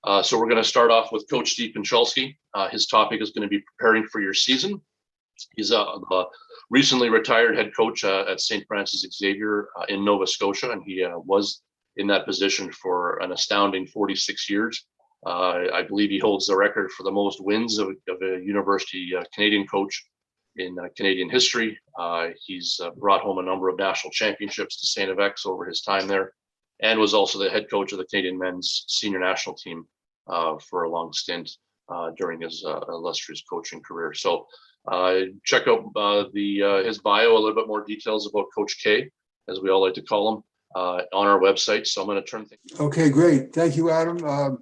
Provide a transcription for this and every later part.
So we're going to start off with Coach Steve Konchalski. His topic is going to be preparing for your season. He's a recently retired head coach at St. Francis Xavier in Nova Scotia, and he was in that position for an astounding 46 years. I believe he holds the record for the most wins of a university Canadian coach in Canadian history. He's brought home a number of national championships to St. FX over his time there, and was also the head coach of the Canadian men's senior national team for a long stint during his illustrious coaching career. So check out his bio, a little bit more details about Coach K, as we all like to call him, on our website. So I'm going to turn things. Okay, great. Thank you, Adam.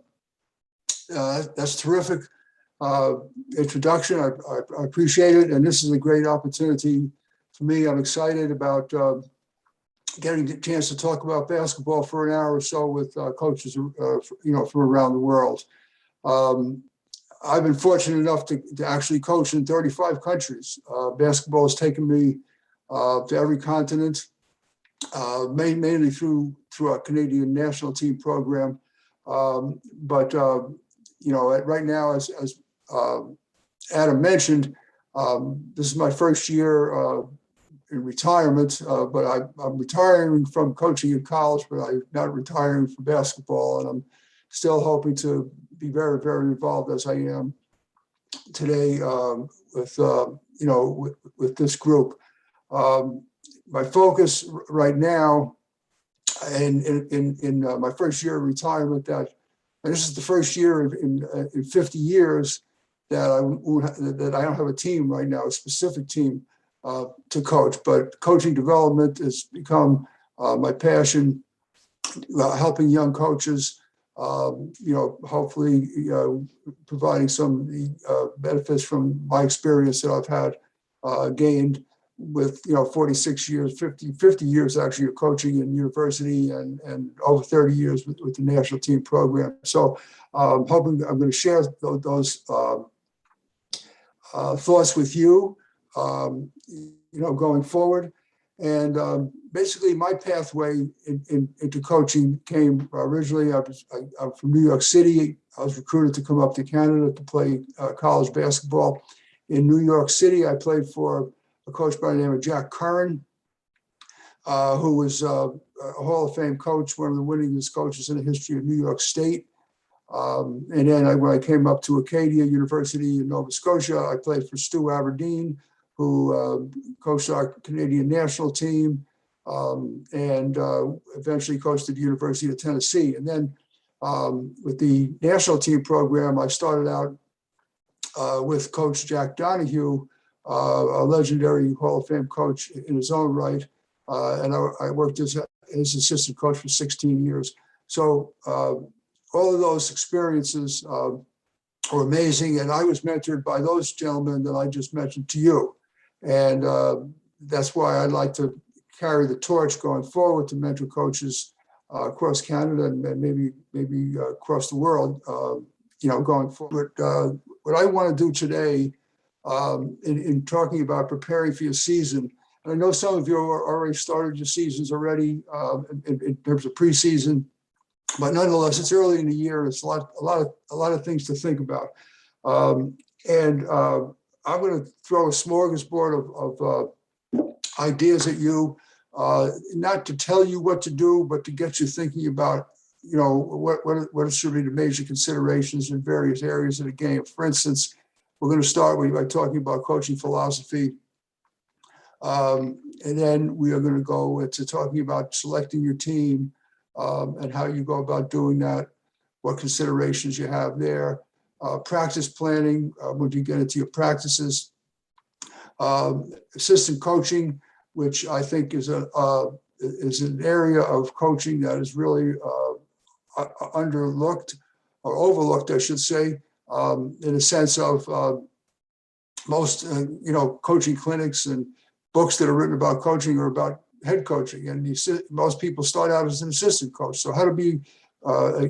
That's terrific introduction. I appreciate it. And this is a great opportunity for me. I'm excited about getting the chance to talk about basketball for an hour or so with coaches, from around the world. I've been fortunate enough to actually coach in 35 countries. Basketball has taken me to every continent, mainly through our Canadian national team program. But right now, as Adam mentioned, this is my first year in retirement, but I'm retiring from coaching in college, but I'm not retiring from basketball, and I'm still hoping to be very, very involved as I am today with this group. My focus right now, and in my first year of retirement, and this is the first year in 50 years that I don't have a team right now, a specific team to coach, but coaching development has become my passion, helping young coaches, hopefully providing some benefits from my experience that I've had gained with 46 years, 50 years actually of coaching in university and over 30 years with the national team program. So I'm going to share those thoughts with you, going forward. And basically my pathway into coaching came originally, I'm from New York City. I was recruited to come up to Canada to play college basketball. In New York City, I played for a coach by the name of Jack Curran, who was a Hall of Fame coach, one of the winningest coaches in the history of New York State. And then when I came up to Acadia University in Nova Scotia, I played for Stu Aberdeen, who coached our Canadian national team, and eventually coached at the University of Tennessee. And then with the national team program, I started out with Coach Jack Donahue, a legendary Hall of Fame coach in his own right. And I worked as his assistant coach for 16 years. So all of those experiences were amazing. And I was mentored by those gentlemen that I just mentioned to you. And that's why I'd like to carry the torch going forward to mentor coaches across Canada and maybe across the world, going forward. What I want to do today in talking about preparing for your season, and I know some of you already started your seasons already in terms of preseason, but nonetheless, it's early in the year. It's a lot of things to think about, and I'm going to throw a smorgasbord of ideas at you, not to tell you what to do, but to get you thinking about, what should be the major considerations in various areas of the game. For instance, we're going to start by talking about coaching philosophy, and then we are going to go into talking about selecting your team and how you go about doing that, what considerations you have there. Practice planning, when you get into your practices, assistant coaching, which I think is an area of coaching that is really underlooked or overlooked, I should say, in a sense of most coaching clinics and books that are written about coaching are about head coaching, and most people start out as an assistant coach. So how to be a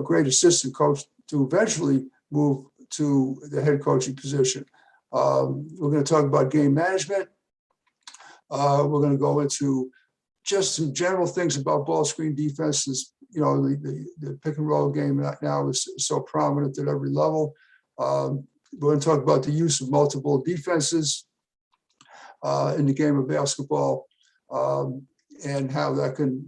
great assistant coach to eventually move to the head coaching position. We're going to talk about game management. We're going to go into just some general things about ball screen defenses, the pick and roll game now is so prominent at every level. We're going to talk about the use of multiple defenses in the game of basketball, and how that can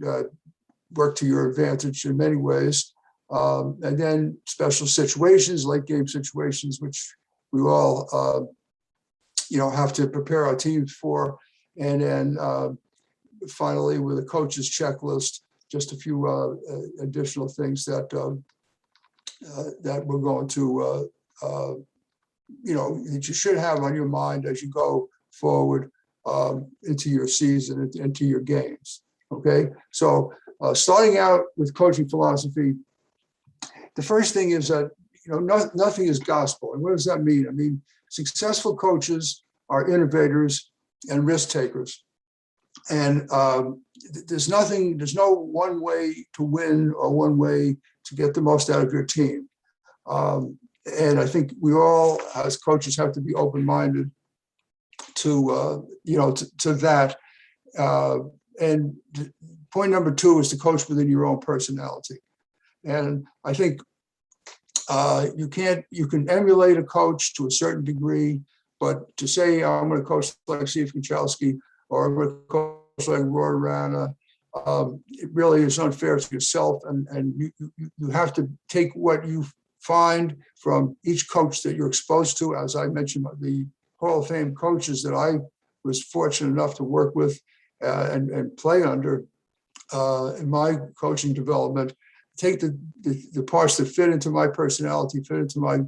work to your advantage in many ways. And then special situations, late game situations, which we all, have to prepare our teams for. And then finally, with a coach's checklist, just a few additional things that we're going to, that you should have on your mind as you go forward into your season, into your games. Okay, so starting out with coaching philosophy, the first thing is that nothing is gospel. And what does that mean? I mean, successful coaches are innovators and risk takers. And there's no one way to win or one way to get the most out of your team. And I think we all, as coaches, have to be open-minded to that. And point number two is to coach within your own personality. And I think you can emulate a coach to a certain degree, but to say I'm going to coach like Steve Konchalski or I'm going to coach like Roy Rana, it really is unfair to yourself. And you have to take what you find from each coach that you're exposed to. As I mentioned, the Hall of Fame coaches that I was fortunate enough to work with and play under in my coaching development, take the parts that fit into my personality, fit into my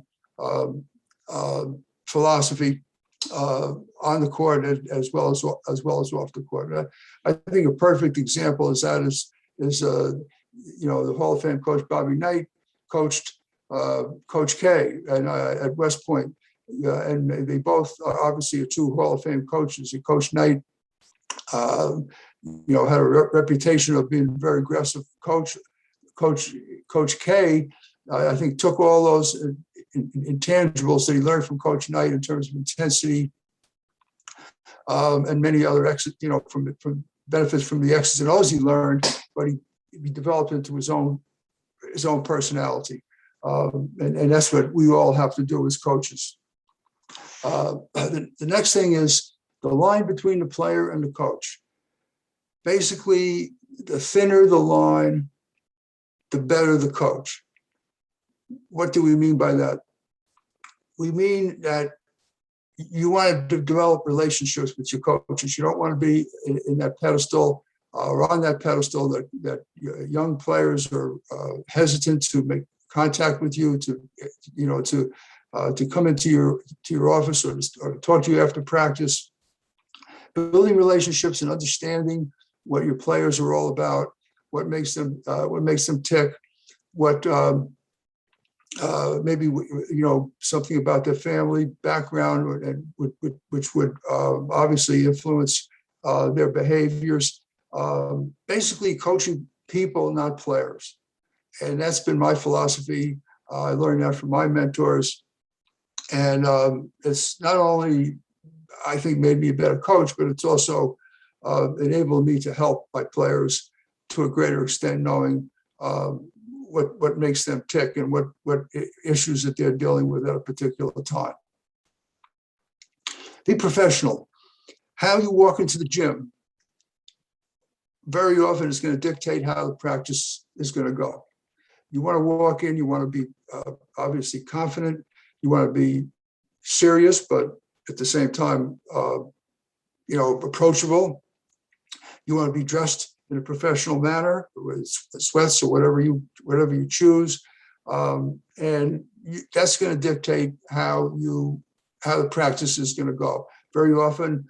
philosophy on the court as well as off the court. I think a perfect example is the Hall of Fame coach Bobby Knight coached Coach K at West Point, and they both obviously are two Hall of Fame coaches. And Coach Knight, had a reputation of being a very aggressive coach. Coach K, I think, took all those intangibles that he learned from Coach Knight in terms of intensity and many other from benefits from the X's and O's he learned, but he developed into his own personality, and that's what we all have to do as coaches. The next thing is the line between the player and the coach. Basically, the thinner the line, the better the coach. What do we mean by that? We mean that you want to develop relationships with your coaches. You don't want to be in that pedestal or on that pedestal that young players are hesitant to make contact with you, to come into your office or to talk to you after practice. Building relationships and understanding what your players are all about, what makes them tick, what maybe something about their family background, and which would obviously influence their behaviors. Basically, coaching people, not players, and that's been my philosophy. I learned that from my mentors, and it's not only, I think, made me a better coach, but it's also enabled me to help my players to a greater extent, knowing what makes them tick and what issues that they're dealing with at a particular time. Be professional. How you walk into the gym very often is going to dictate how the practice is going to go. You want to walk in, you want to be obviously confident, you want to be serious, but at the same time, approachable. You want to be dressed in a professional manner with sweats or whatever you choose, and that's going to dictate how the practice is going to go. Very often,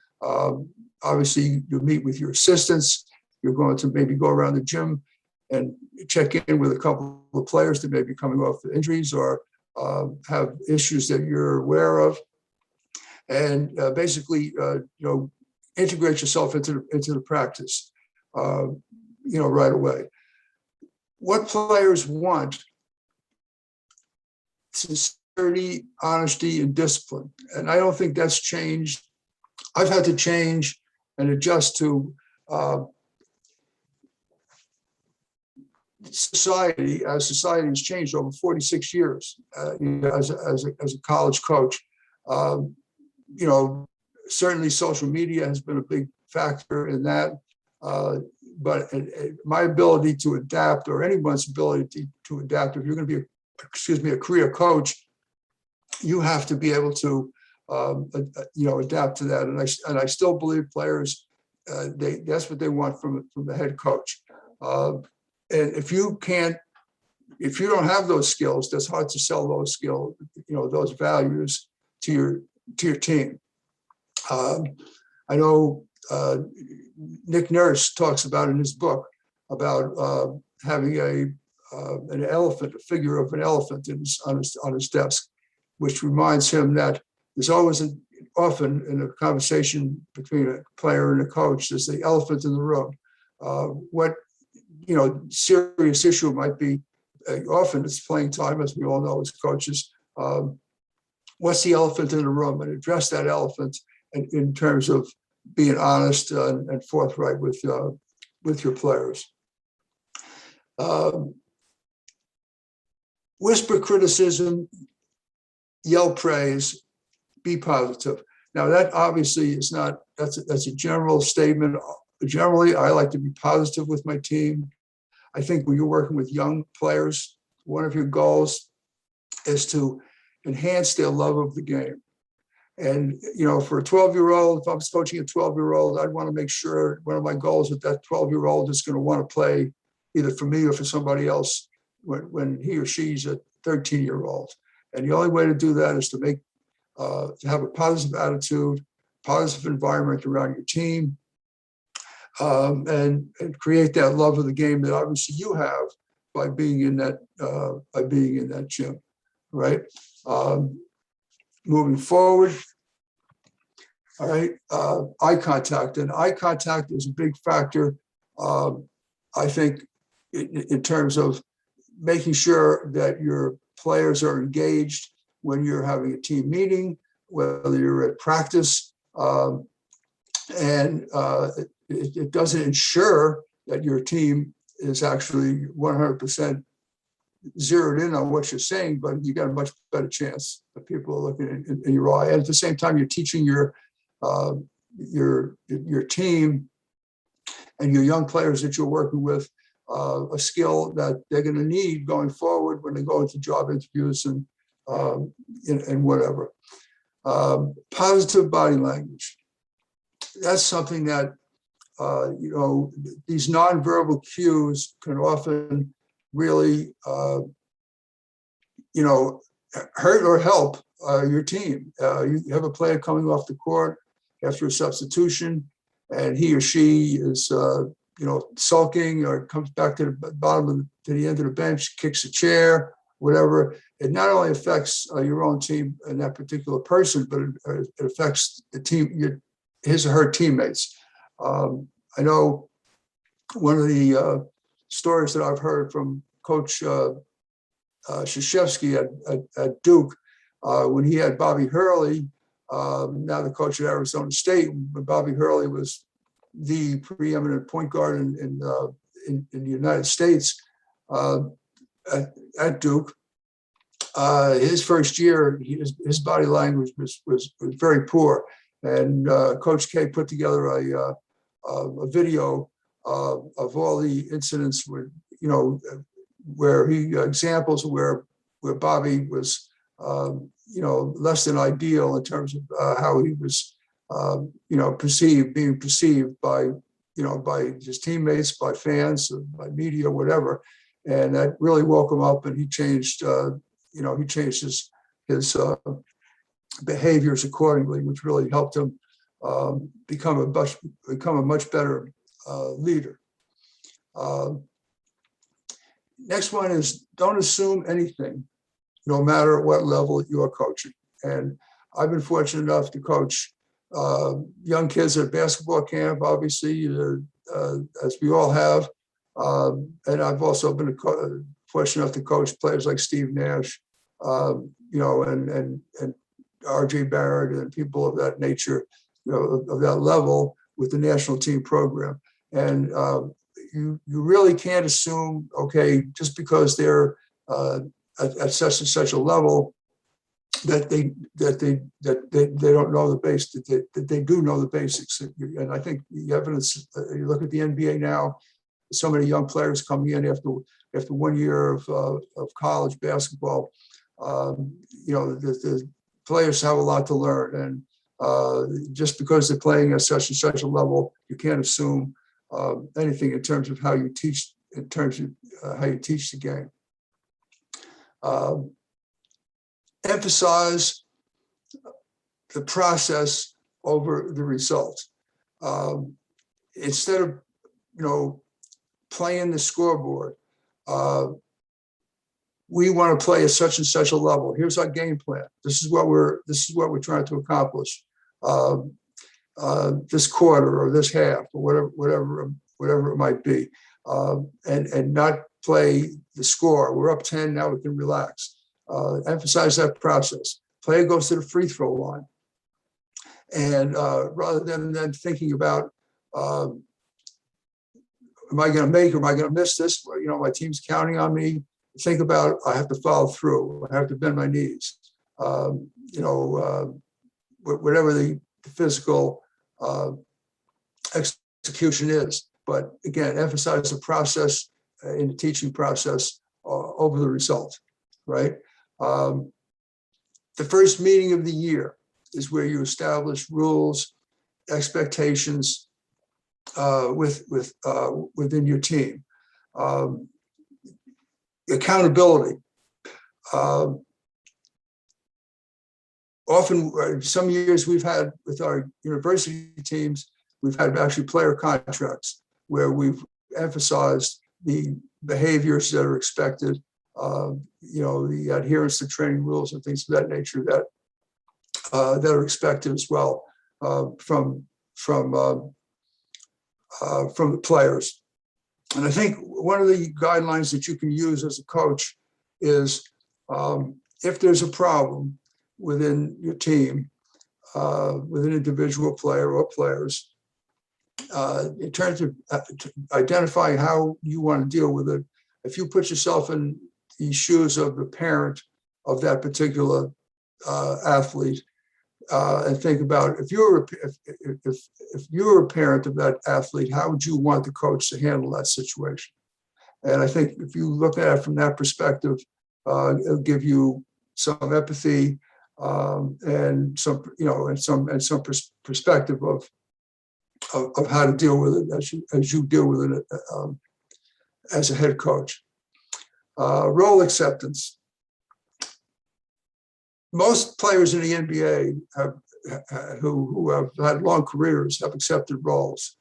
obviously, you meet with your assistants. You're going to maybe go around the gym and check in with a couple of players that may be coming off injuries or have issues that you're aware of, and basically, integrate yourself into the practice, right away. What players want: sincerity, honesty, and discipline. And I don't think that's changed. I've had to change and adjust to society, as society has changed over 46 years, as a college coach, certainly social media has been a big factor in that. But my ability to adapt, or anyone's ability to adapt, if you're going to be a career coach, you have to be able to adapt to that. And I still believe players, that's what they want from the head coach. And if you don't have those skills, that's hard to sell those skills, those values to your team. I know Nick Nurse talks about in his book about having an elephant, a figure of an elephant on his desk, which reminds him that there's always often in a conversation between a player and a coach, there's the elephant in the room. What serious issue might be, often it's playing time, as we all know as coaches. What's the elephant in the room, and address that elephant in terms of being honest and forthright with your players. Whisper criticism, yell praise, be positive. Now that obviously is not, that's a general statement. Generally, I like to be positive with my team. I think when you're working with young players, one of your goals is to enhance their love of the game. And, for a 12-year-old, if I was coaching a 12-year-old, I'd want to make sure one of my goals is that 12-year-old is going to want to play either for me or for somebody else when he or she's a 13-year-old. And the only way to do that is to have a positive attitude, positive environment around your team, and create that love of the game that obviously you have by being in that gym, right? Moving forward, all right, eye contact. And eye contact is a big factor, I think, in terms of making sure that your players are engaged when you're having a team meeting, whether you're at practice, and it doesn't ensure that your team is actually 100% zeroed in on what you're saying, but you got a much better chance that people are looking in your eye. And at the same time, you're teaching your team and your young players that you're working with a skill that they're going to need going forward when they go into job interviews and whatever. Positive body language. That's something that these nonverbal cues can often really hurt or help your team. You have a player coming off the court after a substitution, and he or she is sulking, or comes back to the end of the bench, kicks a chair, whatever. It not only affects your own team and that particular person, but it affects the team, his or her teammates. I know one of the stories that I've heard from Coach Krzyzewski at Duke, when he had Bobby Hurley, now the coach at Arizona State, when Bobby Hurley was the preeminent point guard in the United States at Duke. His first year, his body language was very poor, and Coach K put together a video of all the incidents where he examples where Bobby was less than ideal in terms of how he was being perceived by his teammates, by fans, by media, whatever. And that really woke him up, and he changed his behaviors accordingly, which really helped him become a much better leader. Next one is, don't assume anything, no matter what level you're coaching. And I've been fortunate enough to coach young kids at basketball camp, obviously, as we all have. And I've also been fortunate enough to coach players like Steve Nash, and RJ Barrett and people of that nature, of that level with the national team program. And you really can't assume, okay, just because they're at such and such a level that they don't know the base, that they do know the basics. And I think the evidence, you look at the NBA now, so many young players coming in after 1 year of college basketball. The players have a lot to learn, and just because they're playing at such and such a level, you can't assume anything in terms of how you teach, how you teach the game. Emphasize the process over the result. Instead of playing the scoreboard, we want to play at such and such a level. Here's our game plan. This is what we're trying to accomplish this quarter or this half or whatever it might be, and not play the score. We're up 10 now. We can relax. Emphasize that process. Player goes to the free throw line, and rather than thinking about, am I going to make or am I going to miss this? My team's counting on me. Think about, I have to follow through. I have to bend my knees. Whatever the physical execution is. But again, emphasize the process in the teaching process over the result, right? The first meeting of the year is where you establish rules, expectations within your team. Accountability. Often, some years we've had with our university teams, we've had actually player contracts where we've emphasized the behaviors that are expected, the adherence to training rules and things of that nature that are expected as well from the players. And I think one of the guidelines that you can use as a coach is if there's a problem within your team, with an individual player or players, in terms of identifying how you want to deal with it, if you put yourself in the shoes of the parent of that particular athlete, and think about if you were a parent of that athlete, how would you want the coach to handle that situation? And I think if you look at it from that perspective, it'll give you some empathy and some perspective of how to deal with it as you deal with it as a head coach. Role acceptance. Most players in the NBA who have had long careers have accepted roles.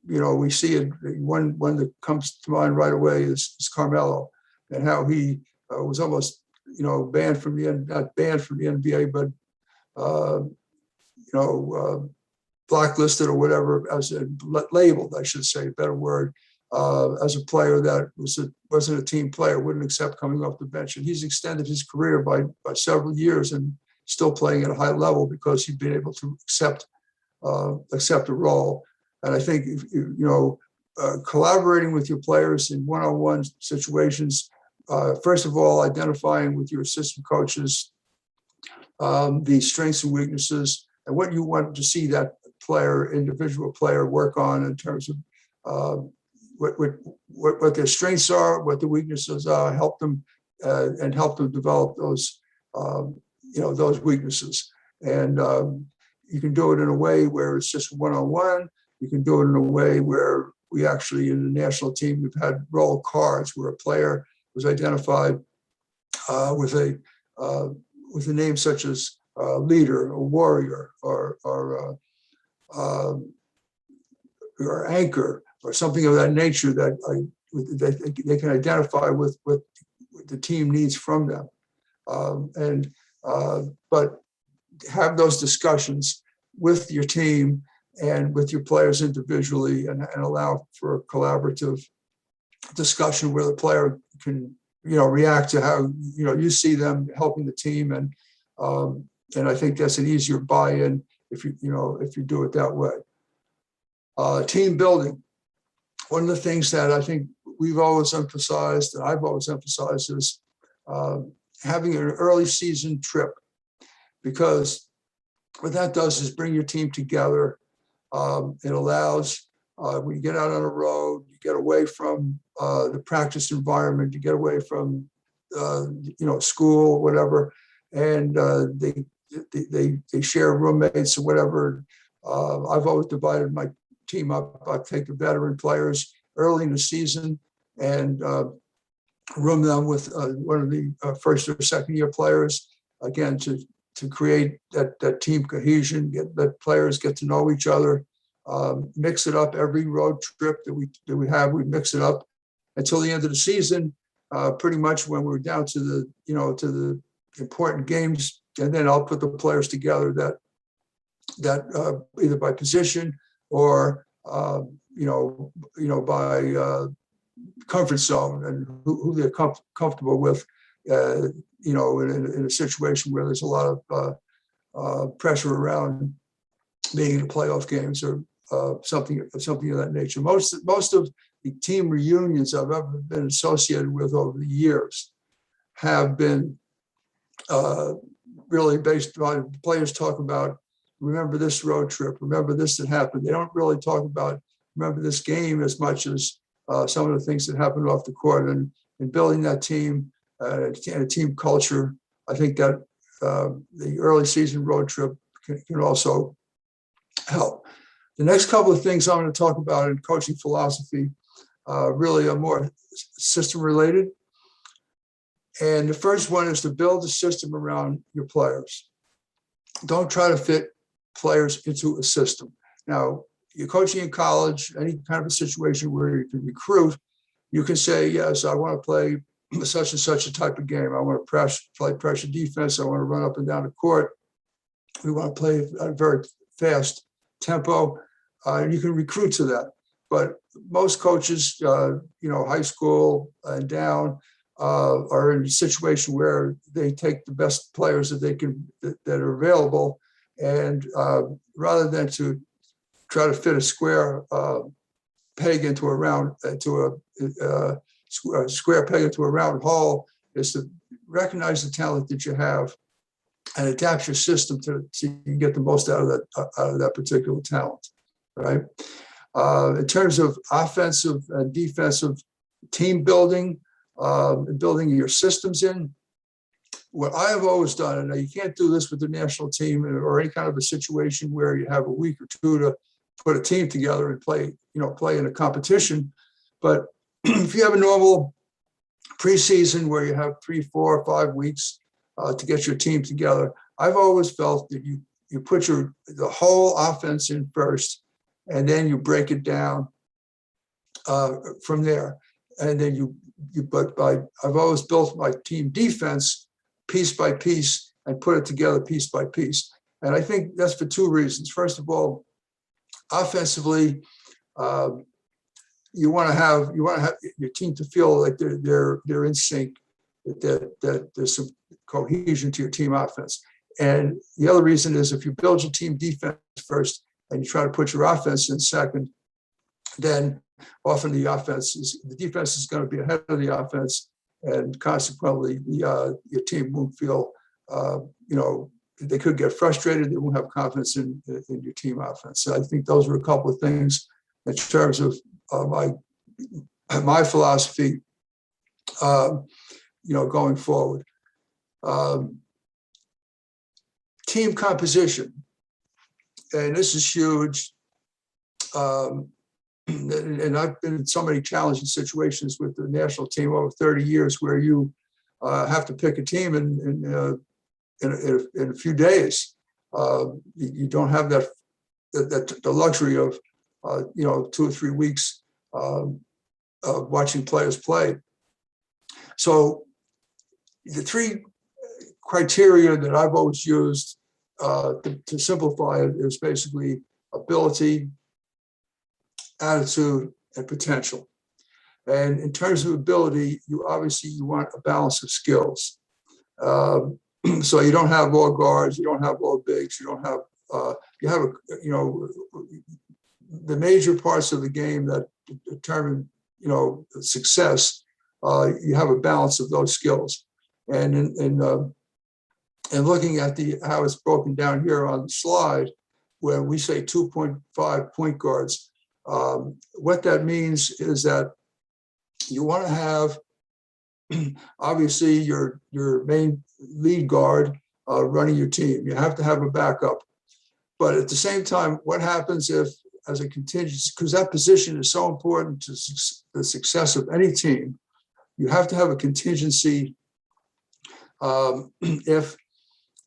We see it. One that comes to mind right away is Carmelo, and how he was almost banned from not banned from the NBA, but blacklisted or whatever, as labeled, I should say, a better word, as a player that wasn't a team player, wouldn't accept coming off the bench. And he's extended his career by several years and still playing at a high level because he's been able to accept a role. And I think collaborating with your players in one-on-one situations, first of all, identifying with your assistant coaches the strengths and weaknesses and what you want to see that individual player work on in terms of what their strengths are, what the weaknesses are, help them develop those weaknesses. And you can do it in a way where it's just one-on-one. You can do it in a way where we actually, in the national team, we've had role cards where a player was identified with a name such as leader, or warrior, or anchor, or something of that nature that they can identify with what the team needs from them. But have those discussions with your team and with your players individually, and allow for a collaborative discussion where the player can react to how you see them helping the team, and I think that's an easier buy-in if you do it that way. Team building. one of the things that I think we've always emphasized, and I've always emphasized, is having an early season trip, because what that does is bring your team together. It allows, when you get out on the road, you get away from the practice environment, you get away from school, whatever, and they share roommates or whatever. I've always divided my team up. I take the veteran players early in the season and room them with one of the first or second year players, again, to create that team cohesion, let players get to know each other, mix it up. Every road trip that we have, we mix it up until the end of the season, pretty much when we're down to the important games. And then I'll put the players together that either by position or by comfort zone, and who they're comfortable with, in a situation where there's a lot of pressure around being in the playoff games or something of that nature. Most of the team reunions I've ever been associated with over the years have been really based on players talk about, remember this road trip, remember this that happened. They don't really talk about remember this game as much as some of the things that happened off the court, and building that team and a team culture. I think that the early season road trip can also help. The next couple of things I'm going to talk about in coaching philosophy really are more system related. And the first one is to build a system around your players. Don't try to fit players into a system. Now, you're coaching in college, any kind of a situation where you can recruit, you can say, yes, I want to play such and such a type of game. I want to play pressure defense. I want to run up and down the court. We want to play at a very fast tempo. And you can recruit to that. But most coaches, high school and down, are in a situation where they take the best players that are available, and rather than to try to fit a square peg into a round, square peg into a round hole, is to recognize the talent that you have and adapt your system so you can get the most out of that particular talent, right? In terms of offensive and defensive team building, and building your systems in, what I have always done, and you can't do this with the national team or any kind of a situation where you have a week or two to put a team together and play in a competition. But if you have a normal preseason where you have 3, 4, 5 weeks to get your team together, I've always felt that you put the whole offense in first, and then you break it down from there. And then I've always built my team defense piece by piece and put it together piece by piece. And I think that's for two reasons. First of all, offensively, you want to have your team to feel like they're in sync, that there's some cohesion to your team offense. And the other reason is if you build your team defense first and you try to put your offense in second, then often the defense is going to be ahead of the offense, and consequently, your team won't feel, they could get frustrated. They won't have confidence in your team offense. So I think those are a couple of things in terms of my philosophy, going forward. Team composition, and this is huge. And I've been in so many challenging situations with the national team over 30 years where you have to pick a team in a few days. You don't have the luxury of 2 or 3 weeks of watching players play. So the 3 criteria that I've always used to simplify it is basically ability, attitude, and potential. And in terms of ability, you want a balance of skills. So you don't have all guards, you don't have all bigs, you have the major parts of the game that determine, success, you have a balance of those skills. And and looking at how it's broken down here on the slide, where we say 2.5 point guards, what that means is that you want to have, obviously, your main lead guard running your team. You have to have a backup. But at the same time, what happens if, as a contingency, because that position is so important to the success of any team, you have to have a contingency if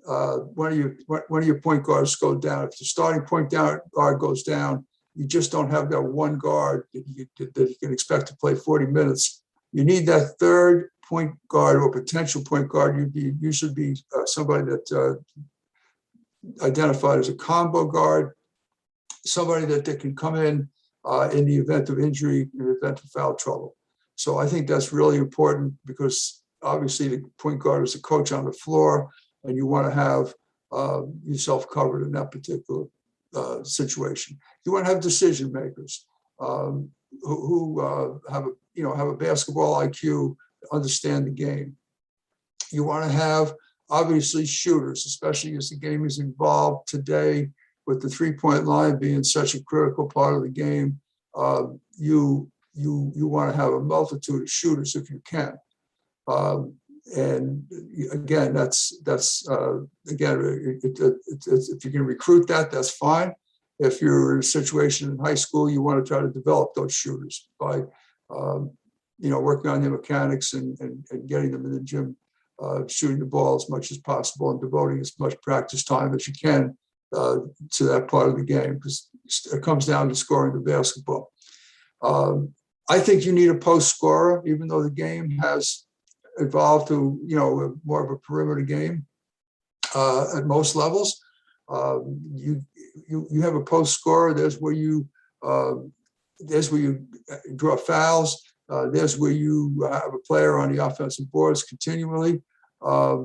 one of your point guards go down. If the starting point guard goes down, you just don't have that one guard that you can expect to play 40 minutes. You need that third point guard or potential point guard. You should be somebody that identified as a combo guard, somebody that can come in the event of injury, in the event of foul trouble. So I think that's really important, because obviously the point guard is the coach on the floor, and you want to have yourself covered in that particular situation. You want to have decision makers who have a basketball IQ, understand the game. You want to have, obviously, shooters, especially as the game is involved today with the 3-point line being such a critical part of the game. You want to have a multitude of shooters if you can. And again, that's again, if you can recruit that, that's fine. If you're in a situation in high school, you want to try to develop those shooters by working on their mechanics and getting them in the gym, shooting the ball as much as possible and devoting as much practice time as you can to that part of the game, because it comes down to scoring the basketball. I think you need a post scorer, even though the game has evolved to more of a perimeter game at most levels. You have a post scorer. There's where you draw fouls. There's where you have a player on the offensive boards continually. I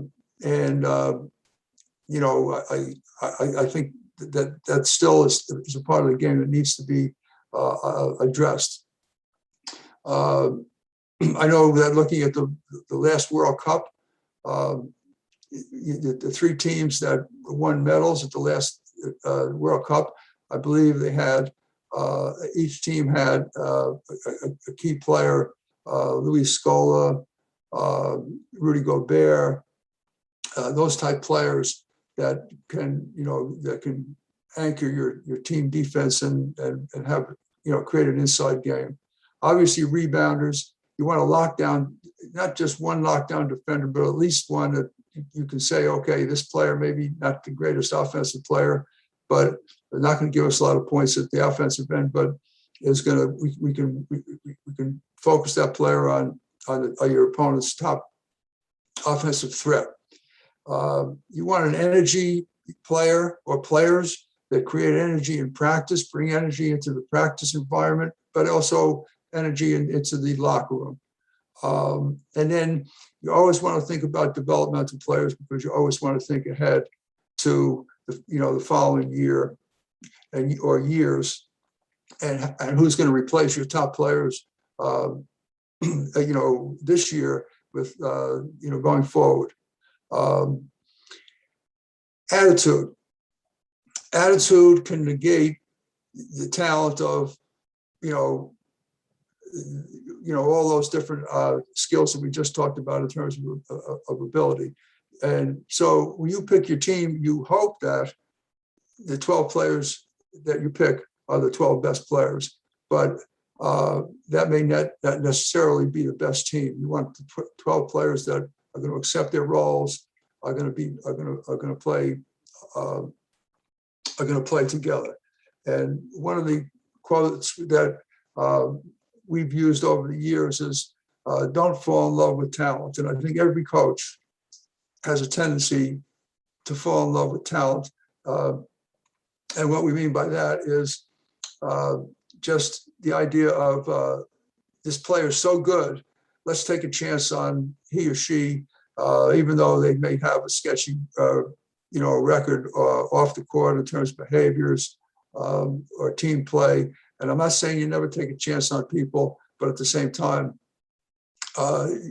think that still is a part of the game that needs to be addressed. I know that looking at the last World Cup, the three teams that won medals at the last World Cup, I believe they had, each team had a key player, Luis Scola, Rudy Gobert, those type players that can anchor your team defense and have, create an inside game. Obviously, rebounders, you want to lock down, not just one lockdown defender, but at least one that you can say, okay, this player maybe not the greatest offensive player, but they're not going to give us a lot of points at the offensive end, but is going to, we can focus that player on your opponent's top offensive threat. You want an energy player or players that create energy in practice, bring energy into the practice environment, but also energy into the locker room. And then you always want to think about developmental players, because you always want to think ahead to the following year or years, and who's going to replace your top players this year with going forward. Attitude can negate the talent of all those different skills that we just talked about in terms of ability. And so when you pick your team, you hope that the 12 players that you pick are the 12 best players, but that may not necessarily be the best team. You want to put 12 players that are going to accept their roles, are going to play together. And one of the quotes that we've used over the years is, don't fall in love with talent. And I think every coach has a tendency to fall in love with talent. And what we mean by that is just the idea of this player is so good, let's take a chance on he or she, even though they may have a sketchy record off the court in terms of behaviors. or team play. And I'm not saying you never take a chance on people, but at the same time,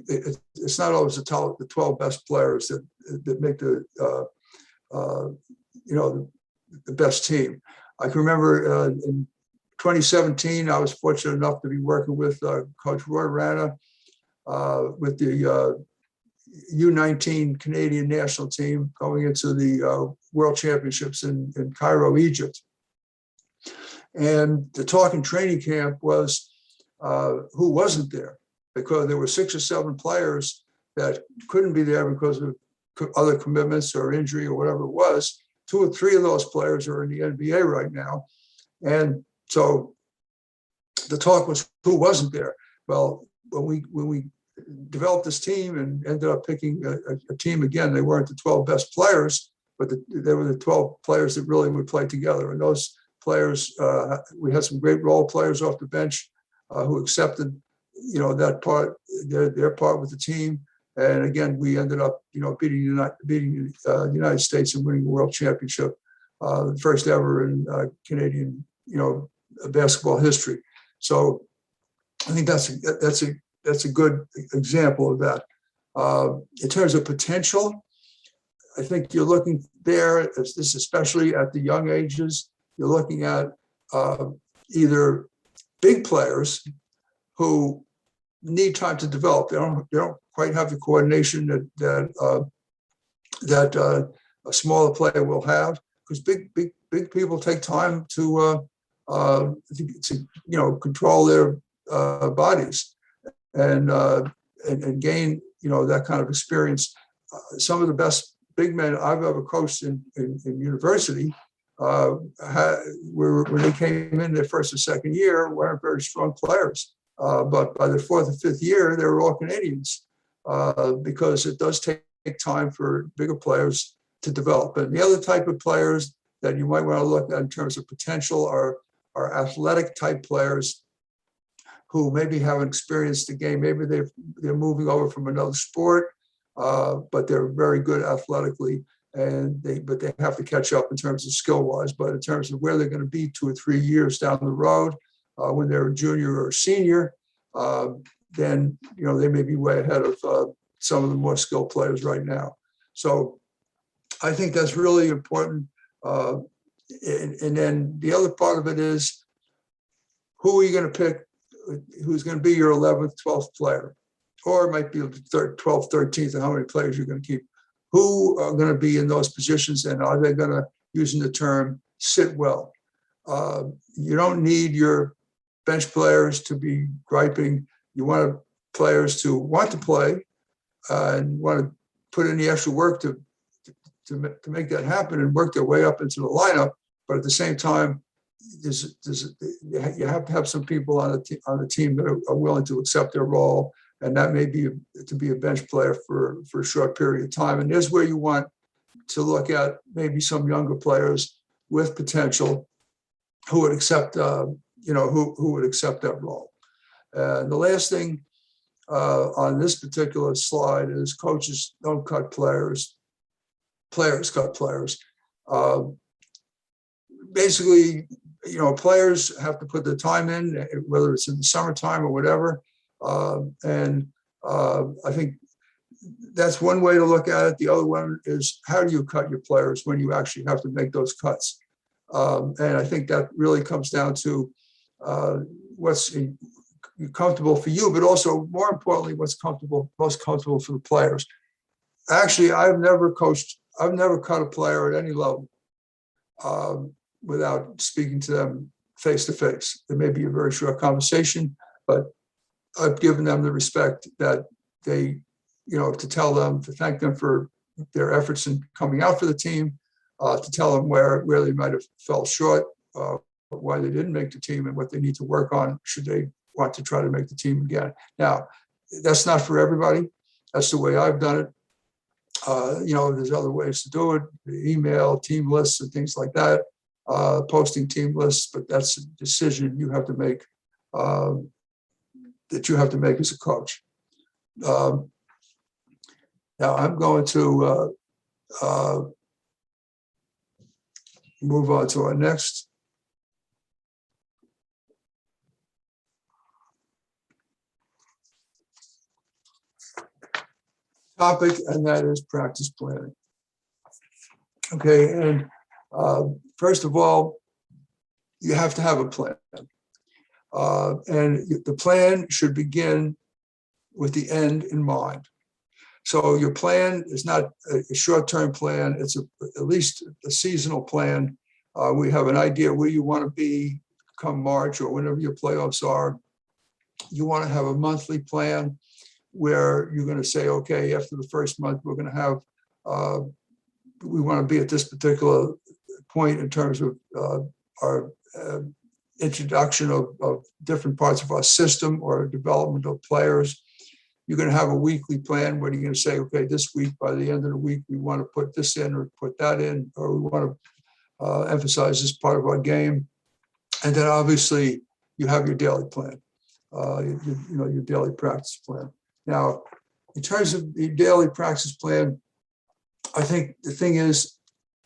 it's not always the 12 best players that make the best team. I can remember in 2017, I was fortunate enough to be working with Coach Roy Rana with the U19 Canadian national team going into the World Championships in Cairo, Egypt. And the talk in training camp was who wasn't there, because there were 6 or 7 players that couldn't be there because of other commitments or injury or whatever it was. 2 or 3 of those players are in the NBA right now. And so the talk was who wasn't there. Well, when we developed this team and ended up picking a team again, they weren't the 12 best players, but they were the 12 players that really would play together. And those players, we had some great role players off the bench who accepted, that part, their part with the team. And again, we ended up, beating the United States and winning the world championship, the first ever in Canadian, basketball history. So I think that's a good example of that. In terms of potential, I think you're looking there, especially at the young ages, you're looking at either big players who need time to develop. They don't quite have the coordination that a smaller player will have, because big people take time to control their bodies and gain that kind of experience. Some of the best big men I've ever coached in university, when they came in their first or second year, weren't very strong players. But by the 4th or 5th year, they were all Canadians, because it does take time for bigger players to develop. And the other type of players that you might want to look at in terms of potential are athletic type players who maybe haven't experienced the game. Maybe they're moving over from another sport, but they're very good athletically, but they have to catch up in terms of skill-wise. But in terms of where they're going to be 2 or 3 years down the road, when they're a junior or a senior, then they may be way ahead of some of the more skilled players right now. So I think that's really important. And then the other part of it is, who are you going to pick? Who's going to be your 11th, 12th player? Or it might be 12th, 13th, and how many players you're going to keep. Who are going to be in those positions, and are they going to, using the term, sit well? You don't need your bench players to be griping. You want players to want to play and want to put in the extra work to make that happen and work their way up into the lineup. But at the same time, you have to have some people on the team that are willing to accept their role, and that may be to be a bench player for a short period of time. And there's where you want to look at maybe some younger players with potential who would accept, who would accept that role. And the last thing on this particular slide is coaches don't cut players, players cut players. Basically, players have to put the time in, whether it's in the summertime or whatever. And I think that's one way to look at it. The other one is, how do you cut your players when you actually have to make those cuts? And I think that really comes down to what's comfortable for you, but also more importantly, what's most comfortable for the players. Actually, I've never cut a player at any level without speaking to them face to face. It may be a very short conversation, but I've given them the respect that they, to tell them, to thank them for their efforts in coming out for the team, to tell them where they might have fell short, why they didn't make the team, and what they need to work on should they want to try to make the team again. Now, that's not for everybody. That's the way I've done it. There's other ways to do it, email, team lists, and things like that, posting team lists, but that's a decision you have to make, that you have to make as a coach. Now I'm going to move on to our next topic, and that is practice planning. Okay, and first of all, you have to have a plan. And the plan should begin with the end in mind. So your plan is not a short-term plan, it's at least a seasonal plan. We have an idea where you want to be come March or whenever your playoffs are. You want to have a monthly plan where you're going to say, okay, after the first month, we're going to have, we want to be at this particular point in terms of our introduction of different parts of our system or developmental players. You're going to have a weekly plan where you're going to say, okay, this week, by the end of the week, we want to put this in or put that in, or we want to emphasize this part of our game. And then obviously you have your daily plan, your daily practice plan. Now, in terms of the daily practice plan, I think the thing is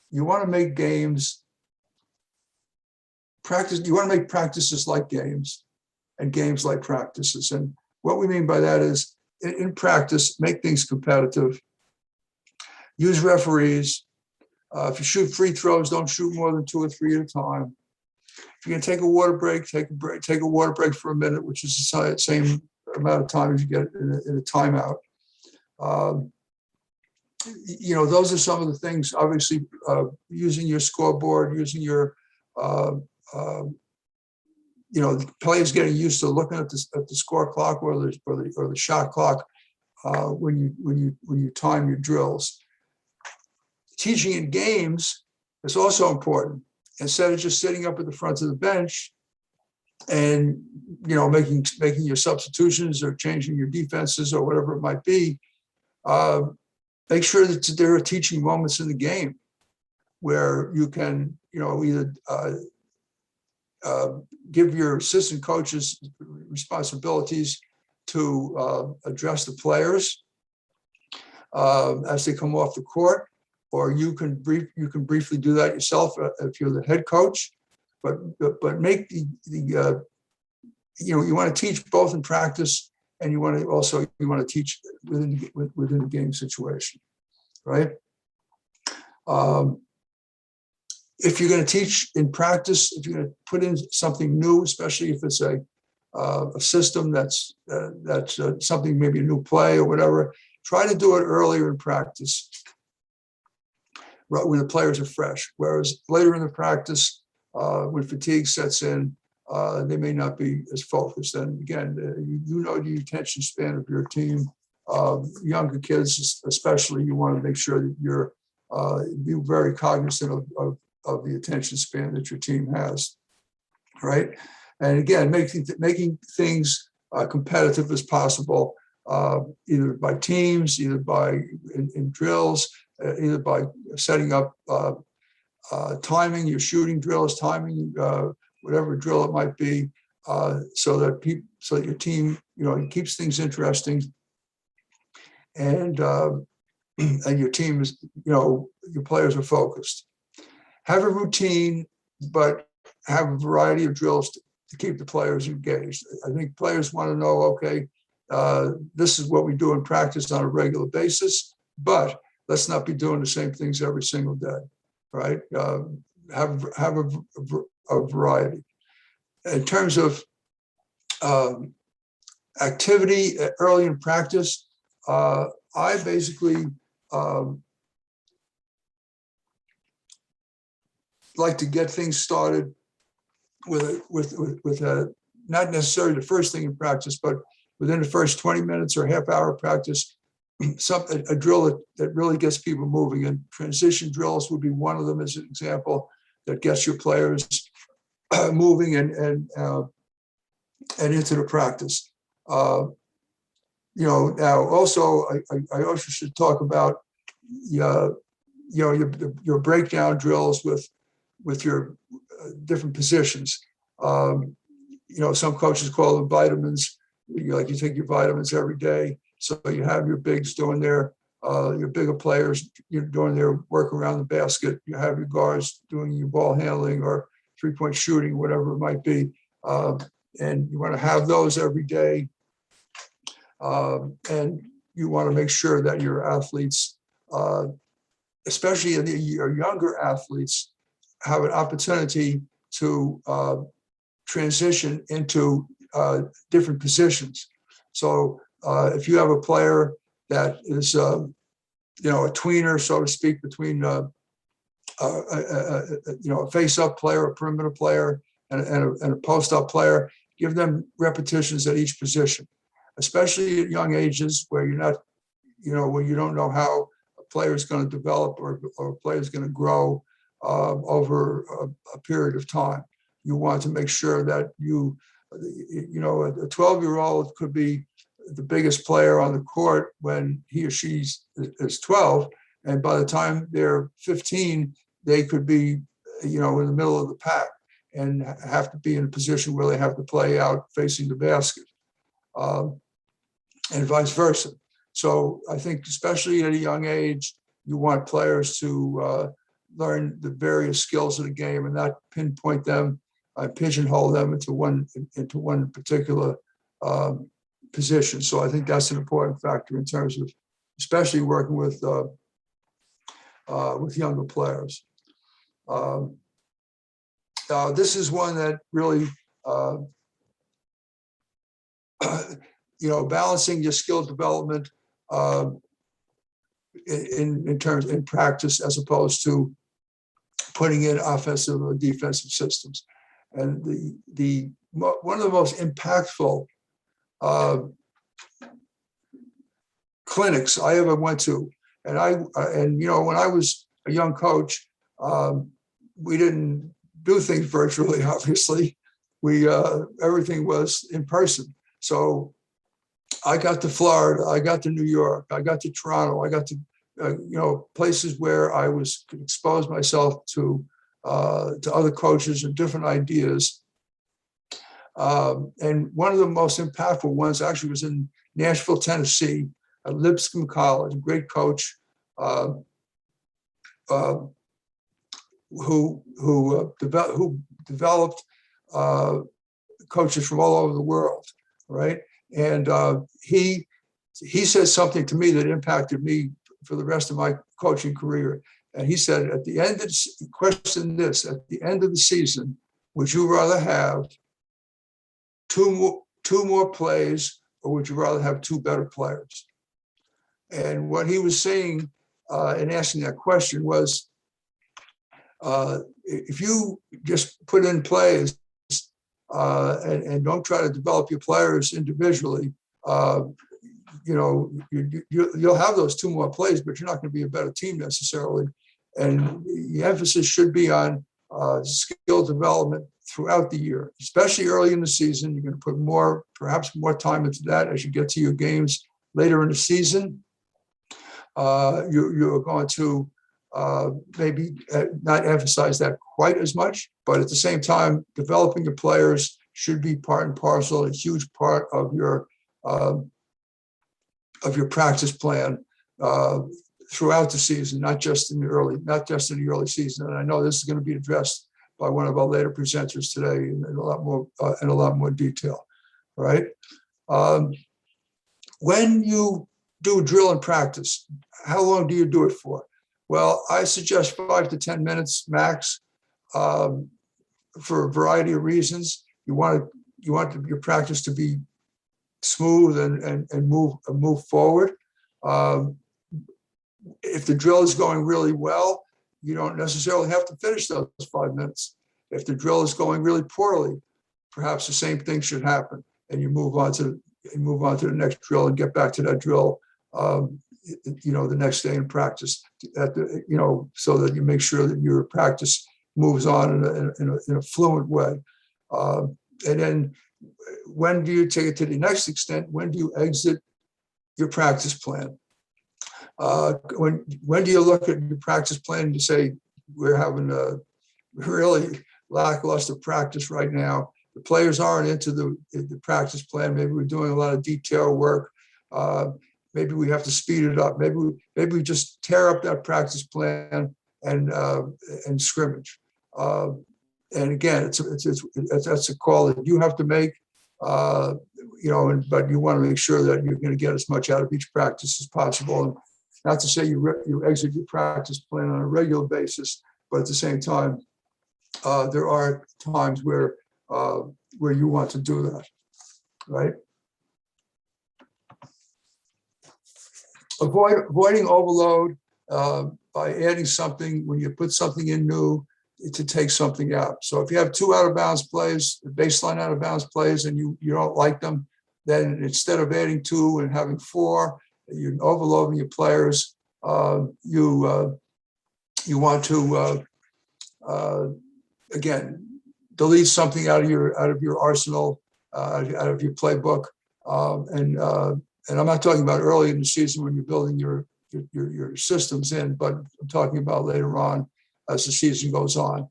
you want to make games practice. You want to make practices like games and games like practices. And what we mean by that is in practice, make things competitive, use referees. If you shoot free throws, don't shoot more than 2 or 3 at a time. If you're going to take a water break, take a water break for a minute, which is the same amount of time as you get in a timeout. Those are some of the things, obviously, using your scoreboard, using your, the players getting used to looking at the score clock or the shot clock when you time your drills. Teaching in games is also important. Instead of just sitting up at the front of the bench and making your substitutions or changing your defenses or whatever it might be, make sure that there are teaching moments in the game where you can, either give your assistant coaches responsibilities to address the players as they come off the court, or you can briefly do that yourself if you're the head coach. But make you want to teach both in practice, and you want to teach within the game situation, right? If you're going to teach in practice, if you're going to put in something new, especially if it's a system that's something, maybe a new play or whatever, try to do it earlier in practice, right, when the players are fresh. Whereas later in the practice, when fatigue sets in, they may not be as focused. And again, the attention span of your team, younger kids especially, you want to make sure that you're be very cognizant of the attention span that your team has, right? And again, making things competitive as possible, either by teams, either by in drills, either by setting up timing your shooting drills, timing whatever drill it might be, so that your team, it keeps things interesting, and your team is, your players are focused. Have a routine, but have a variety of drills to keep the players engaged. I think players want to know, okay, this is what we do in practice on a regular basis, but let's not be doing the same things every single day, right? Have a variety. In terms of activity early in practice, I basically like to get things started with not necessarily the first thing in practice, but within the first 20 minutes or half hour of practice, a drill that really gets people moving. And transition drills would be one of them as an example that gets your players moving and into the practice. Now also I also should talk about your breakdown drills with your different positions. Some coaches call them vitamins. You take your vitamins every day. So you have your bigs doing your bigger players, doing their work around the basket. You have your guards doing your ball handling or 3-point shooting, whatever it might be. And you want to have those every day. And you want to make sure that your athletes, especially your younger athletes, have an opportunity to transition into different positions. So if you have a player that is, a tweener, so to speak, between a face-up player, a perimeter player, and a post-up player, give them repetitions at each position, especially at young ages where you're not, where you don't know how a player is going to develop or a player is going to grow over a period of time. You want to make sure that a 12-year-old could be the biggest player on the court when he or she is 12, and by the time they're 15, they could be, in the middle of the pack and have to be in a position where they have to play out facing the basket, and vice versa. So I think, especially at a young age, you want players to learn the various skills of the game and not pinpoint them, pigeonhole them into one particular position. So I think that's an important factor in terms of, especially working with younger players. This is one that really, balancing your skill development in practice, as opposed to putting in offensive or defensive systems. And one of the most impactful clinics I ever went to, and when I was a young coach, we didn't do things virtually. Obviously, everything was in person. So I got to Florida, I got to New York, I got to Toronto, I got to places where I could expose myself to other coaches and different ideas. And one of the most impactful ones actually was in Nashville, Tennessee, at Lipscomb College, a great coach who developed coaches from all over the world, right? And he said something to me that impacted me for the rest of my coaching career. And he said, at the end of the season, would you rather have two more plays, or would you rather have two better players? And what he was saying in asking that question was, if you just put in plays and don't try to develop your players individually, you'll have those two more plays, but you're not going to be a better team necessarily. And the emphasis should be on skill development throughout the year, especially early in the season. You're going to put perhaps more time into that as you get to your games later in the season. You're going to maybe not emphasize that quite as much, but at the same time, developing your players should be part and parcel, a huge part of your practice plan throughout the season, not just in the early season. And I know this is going to be addressed by one of our later presenters today in a lot more detail. All right. When you do drill and practice, how long do you do it for? Well, I suggest 5 to 10 minutes max, for a variety of reasons. You want your practice to be smooth and move forward. If the drill is going really well, you don't necessarily have to finish those 5 minutes. If the drill is going really poorly, perhaps the same thing should happen, and you move on to the next drill and get back to that drill, the next day in practice, so that you make sure that your practice moves on in a fluent way. And then, when do you take it to the next extent? When do you exit your practice plan? When do you look at your practice plan and say, we're having a really lackluster practice right now? The players aren't into the practice plan. Maybe we're doing a lot of detail work. Maybe we have to speed it up. Maybe we just tear up that practice plan and scrimmage. And again, that's a call that you have to make. But you want to make sure that you're going to get as much out of each practice as possible. And not to say you exit your practice plan on a regular basis, but at the same time, there are times where you want to do that, right? Avoiding overload by adding something when you put something in new to take something out. So if you have 2 out of bounds plays, baseline out of bounds plays, and you don't like them, then instead of adding 2 and having 4, you're overloading your players. You want to again delete something out of your arsenal, out of your playbook, and I'm not talking about early in the season when you're building your systems in, but I'm talking about later on as the season goes on.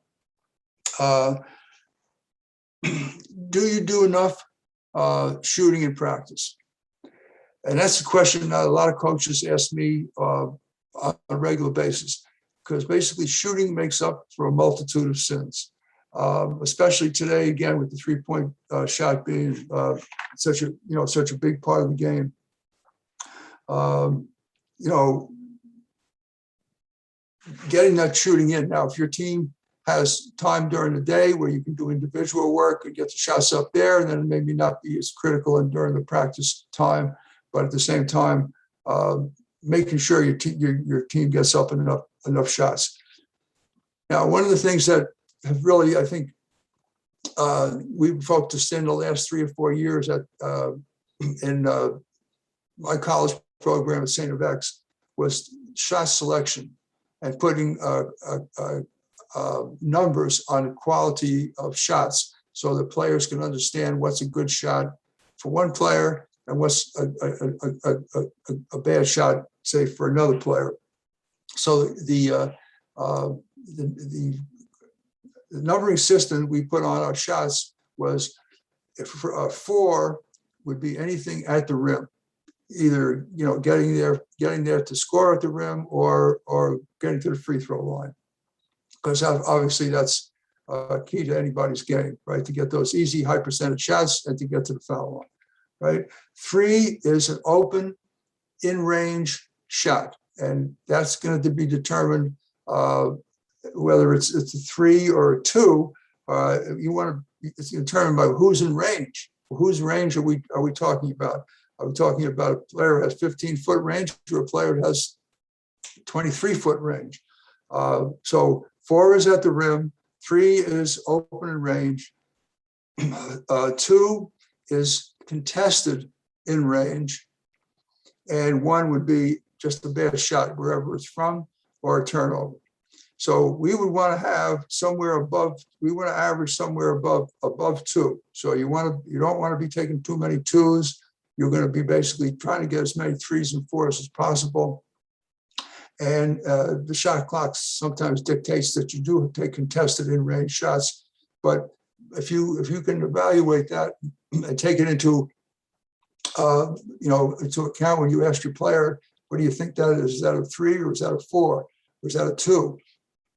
Do you do enough shooting in practice? And that's a question that a lot of coaches ask me on a regular basis, because basically shooting makes up for a multitude of sins, especially today, again, with the 3-point shot being such a big part of the game. Getting that shooting in. Now, if your team has time during the day where you can do individual work and get the shots up there, then it maybe not be as critical and during the practice time, but at the same time, making sure your team gets up enough shots. Now, one of the things that have really, I think, we've focused in the last 3 or 4 years in my college program at St. FX was shot selection and putting numbers on the quality of shots so the players can understand what's a good shot for one player and what's a bad shot, say, for another player. So the numbering system we put on our shots was, if 4 would be anything at the rim, either getting there to score at the rim or getting to the free throw line, because obviously that's key to anybody's game, right? To get those easy high percentage shots and to get to the foul line, right? 3 is an open in range shot, and that's going to be determined whether it's a 3 or a 2. It's determined by who's in range. Whose range are we talking about? Are we talking about a player who has 15-foot range or a player who has 23-foot range? So 4 is at the rim, 3 is open in range, 2 is contested in range, and 1 would be just a bad shot wherever it's from or a turnover. So we would want to have somewhere above. We want to average somewhere above 2. So you don't want to be taking too many 2s. You're going to be basically trying to get as many 3s and 4s as possible. And the shot clock sometimes dictates that you do take contested in range shots. But if you can evaluate that and take it into account when you ask your player, what do you think that is? Is that a 3 or is that a 4 or is that a 2?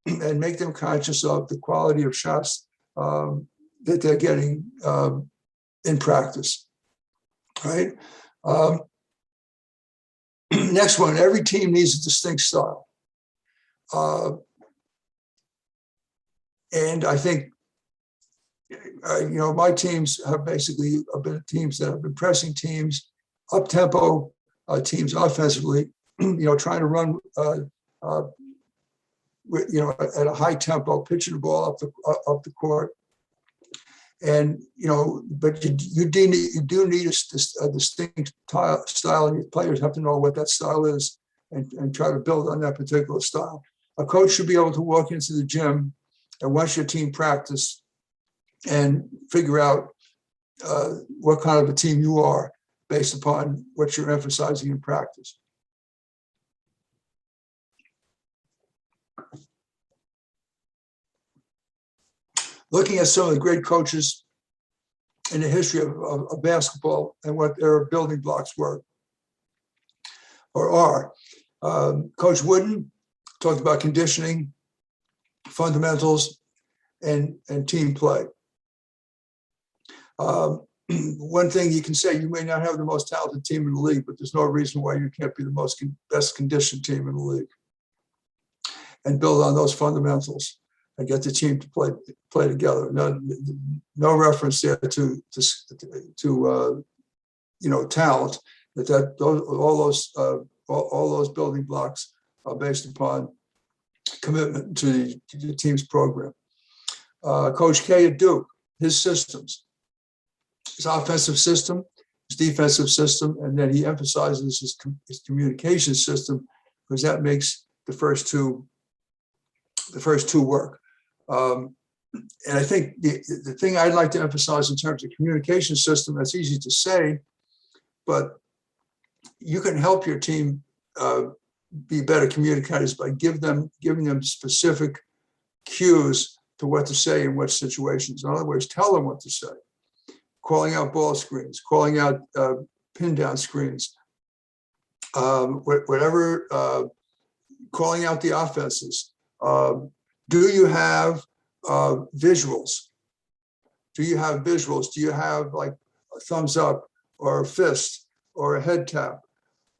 And make them conscious of the quality of shots that they're getting in practice. Right. Next one, every team needs a distinct style. And I think, my teams have basically been teams that have been pressing teams, up-tempo teams offensively, trying to run, at a high tempo, pitching the ball up the court. And, but you do need a distinct style, and your players have to know what that style is and try to build on that particular style. A coach should be able to walk into the gym and watch your team practice and figure out what kind of a team you are based upon what you're emphasizing in practice. Looking at some of the great coaches in the history of basketball and what their building blocks were or are. Coach Wooden talked about conditioning, fundamentals, and team play. one thing you can say, you may not have the most talented team in the league, but there's no reason why you can't be the best conditioned team in the league, and build on those fundamentals and get the team to play together. No reference there to talent. All those building blocks are based upon commitment to the team's program. Coach K at Duke, his systems, his offensive system, his defensive system, and then he emphasizes his communication system, because that makes the first two work. And I think the thing I'd like to emphasize in terms of communication system, that's easy to say, but you can help your team be better communicators by giving them specific cues to what to say in what situations. In other words, tell them what to say. Calling out ball screens, calling out pin down screens, whatever, calling out the offenses. Do you have visuals? Do you have visuals? Do you have like a thumbs up or a fist or a head tap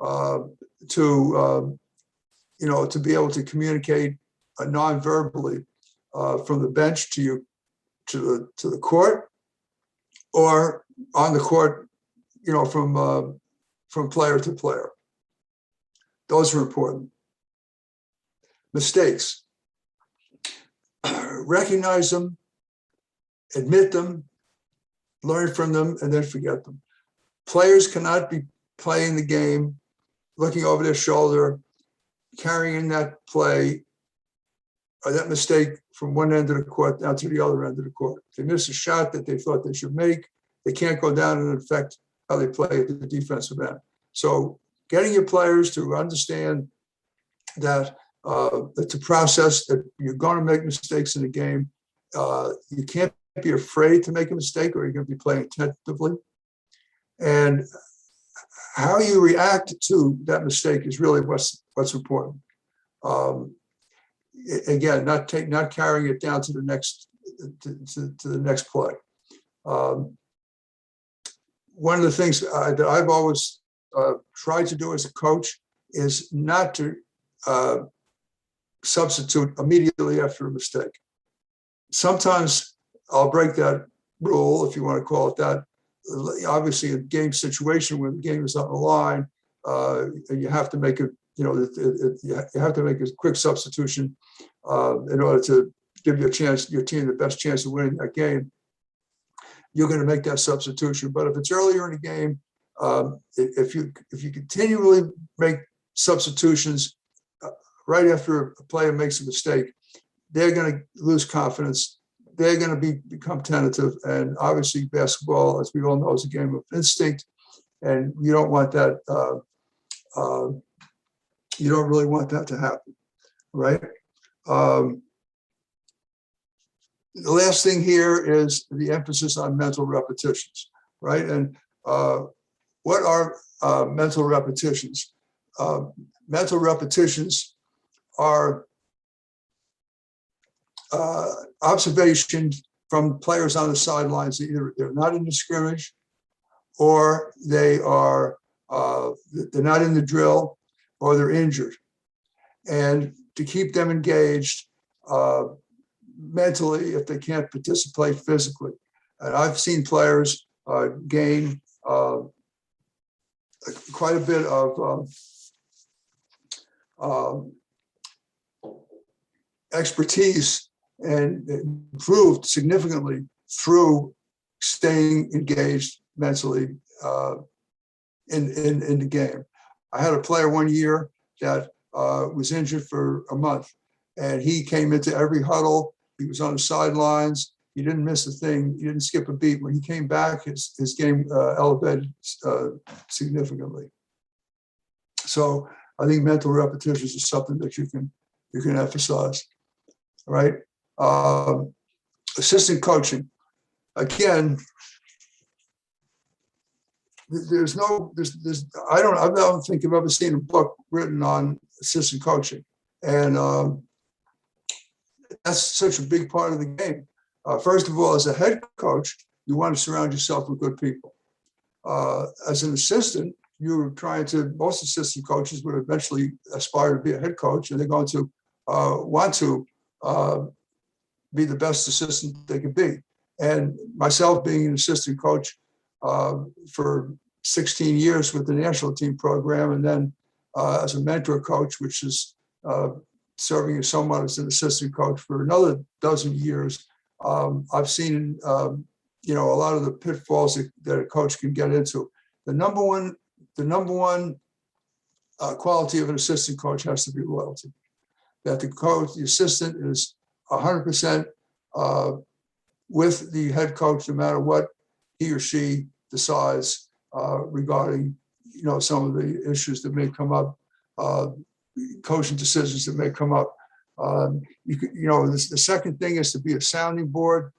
to be able to communicate non-verbally from the bench to the court, or on the court, from player to player? Those are important. Mistakes. Recognize them, admit them, learn from them, and then forget them. Players cannot be playing the game, looking over their shoulder, carrying that play or that mistake from one end of the court down to the other end of the court. If they miss a shot that they thought they should make, they can't go down and affect how they play at the defensive end. So getting your players to understand that it's a process, that you're going to make mistakes in the game. You can't be afraid to make a mistake, or you're going to be playing tentatively. And how you react to that mistake is really what's important. Again, not carrying it down to the next play. One of the things that I've always tried to do as a coach is not to substitute immediately after a mistake. Sometimes I'll break that rule, if you want to call it that. Obviously, a game situation where the game is on the line, you have to make you have to make a quick substitution in order to give your team the best chance of winning that game. You're going to make that substitution. But if it's earlier in the game, if you continually make substitutions right after a player makes a mistake, they're going to lose confidence. They're going to become tentative. And obviously, basketball, as we all know, is a game of instinct, and you don't want that. You don't really want that to happen, right? The last thing here is the emphasis on mental repetitions, right? And what are mental repetitions? Mental repetitions are observations from players on the sidelines. Either they're not in the scrimmage, or they're not in the drill, or they're injured. And to keep them engaged mentally if they can't participate physically. And I've seen players gain quite a bit of expertise and improved significantly through staying engaged mentally in the game. I had a player one year that was injured for a month, and he came into every huddle. He was on the sidelines. He didn't miss a thing. He didn't skip a beat. When he came back, his game elevated significantly. So I think mental repetitions is something that you can emphasize, right? Assistant coaching. Again, I don't think I've ever seen a book written on assistant coaching, and that's such a big part of the game. First of all, as a head coach, you want to surround yourself with good people. As an assistant, most assistant coaches would eventually aspire to be a head coach, and they're going to want to be the best assistant they can be. And myself being an assistant coach for 16 years with the national team program, and then as a mentor coach, which is serving as somewhat as an assistant coach for another dozen years, I've seen a lot of the pitfalls that a coach can get into. The number one quality of an assistant coach has to be loyalty. That the assistant is 100% with the head coach, no matter what he or she decides regarding, some of the issues that may come up, coaching decisions that may come up. The second thing is to be a sounding board,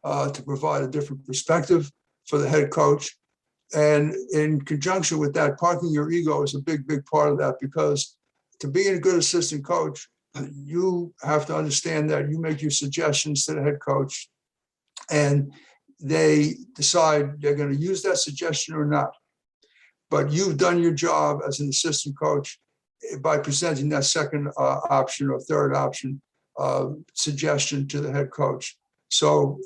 to provide a different perspective for the head coach. And in conjunction with that, parking your ego is a big, big part of that, because to be a good assistant coach, you have to understand that you make your suggestions to the head coach, and they decide they're going to use that suggestion or not. But you've done your job as an assistant coach by presenting that second option or third option suggestion to the head coach. So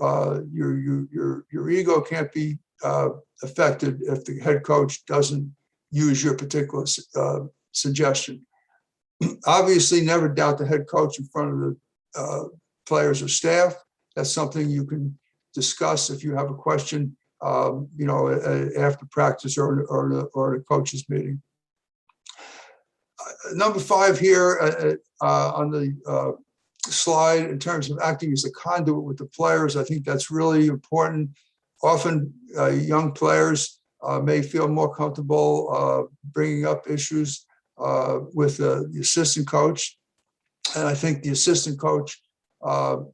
your ego can't be affected if the head coach doesn't use your particular suggestion. Obviously, never doubt the head coach in front of the players or staff. That's something you can discuss if you have a question, after practice or a coach's meeting. Number 5 here on the slide, in terms of acting as a conduit with the players, I think that's really important. Often young players may feel more comfortable bringing up issues with the assistant coach. And I think the assistant coach, can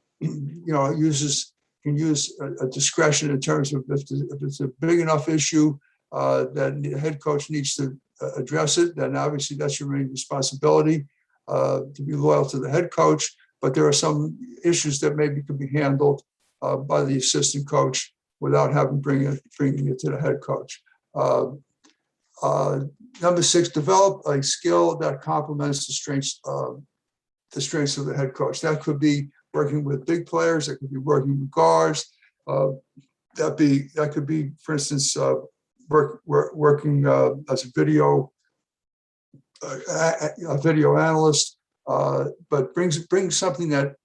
use a discretion in terms of if it's a big enough issue that the head coach needs to address it, then obviously that's your main responsibility to be loyal to the head coach. But there are some issues that maybe can be handled by the assistant coach without having bringing it to the head coach. Number 6, develop a skill that complements the strengths of the head coach. That could be working with big players. That could be working with guards. That could be, for instance, working as a video analyst, but bring something that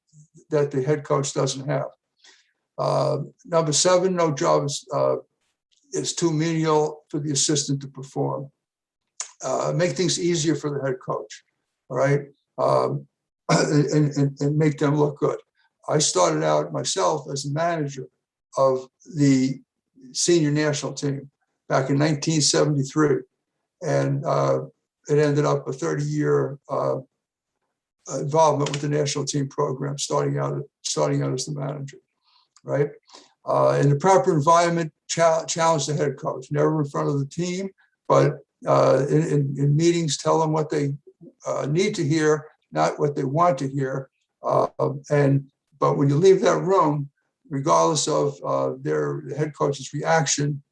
the head coach doesn't have. Number 7, no job is too menial for the assistant to perform. Make things easier for the head coach, all right, and make them look good. I started out myself as a manager of the senior national team back in 1973, and it ended up a 30-year involvement with the national team program, starting out as the manager, right? In the proper environment, challenge the head coach, never in front of the team, but in meetings, tell them what they need to hear, not what they want to hear. But when you leave that room, regardless of the head coach's reaction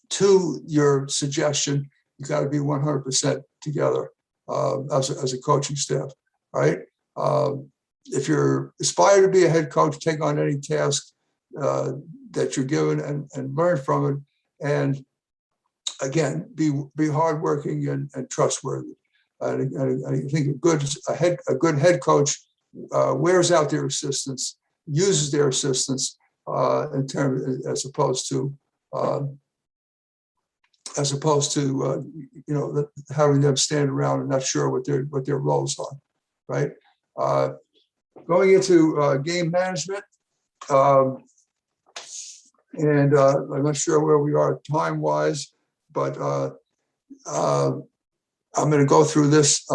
to your suggestion, you got to be 100% together as a coaching staff, right? If you're aspire to be a head coach, take on any task that you're given and learn from it. And again, be hardworking and trustworthy. And I think a good head coach wears out their assistants, uses their assistants in terms as opposed to having them stand around and not sure what their roles are, right? Going into game management, and I'm not sure where we are time-wise, but I'm going to go through this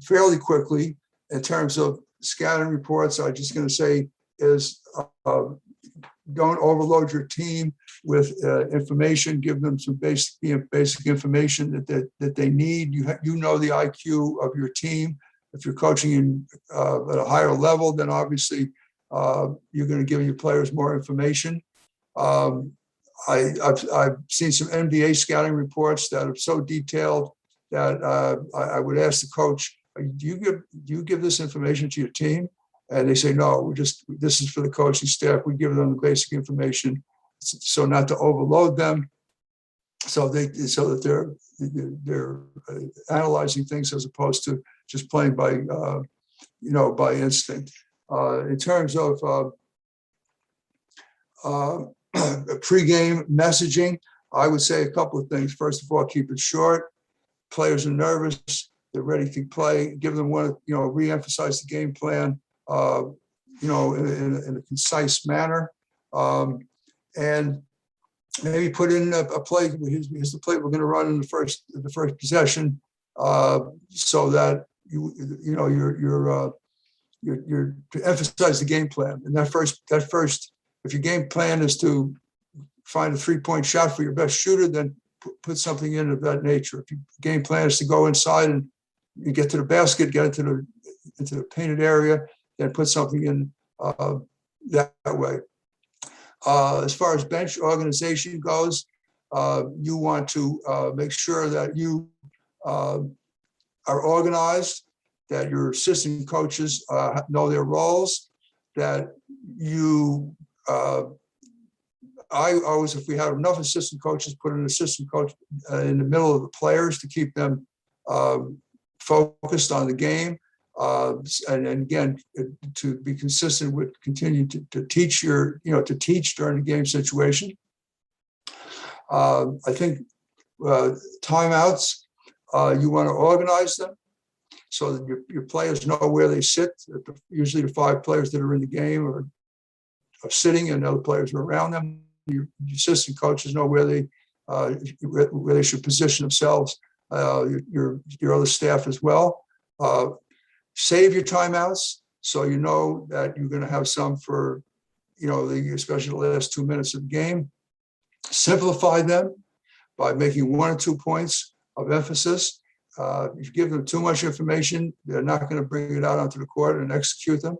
fairly quickly. In terms of scouting reports, I'm just going to say is don't overload your team with information. Give them some basic information that they need. You know the IQ of your team. If you're coaching at a higher level, then obviously you're going to give your players more information. I've seen some NBA scouting reports that are so detailed that I would ask the coach, do you give this information to your team? And they say, no, this is for the coaching staff. We give them the basic information so not to overload them, so that they're analyzing things as opposed to just playing by by instinct. In terms of pregame messaging, I would say a couple of things. First of all, keep it short. Players are nervous; they're ready to play. Give them re-emphasize the game plan, in a concise manner, and maybe put in a play. Here's the play we're going to run in the first possession, so that you're to emphasize the game plan. And that first, if your game plan is to find a 3-point shot for your best shooter, then put something in of that nature. If your game plan is to go inside and you get to the basket, get into the painted area, then put something in that way. As far as bench organization goes, you want to make sure that you are organized, that your assistant coaches know their roles, that you, if we have enough assistant coaches, put an assistant coach in the middle of the players to keep them focused on the game. And again, to be consistent with continue to teach to teach during the game situation. I think timeouts, you want to organize them so that your players know where they sit. Usually the 5 players that are in the game are sitting and other players are around them. Your assistant coaches know where they should position themselves, your other staff as well. Save your timeouts so you know that you're going to have some for, especially the last 2 minutes of the game. Simplify them by making 1 or 2 points of emphasis. If you give them too much information, they're not going to bring it out onto the court and execute them.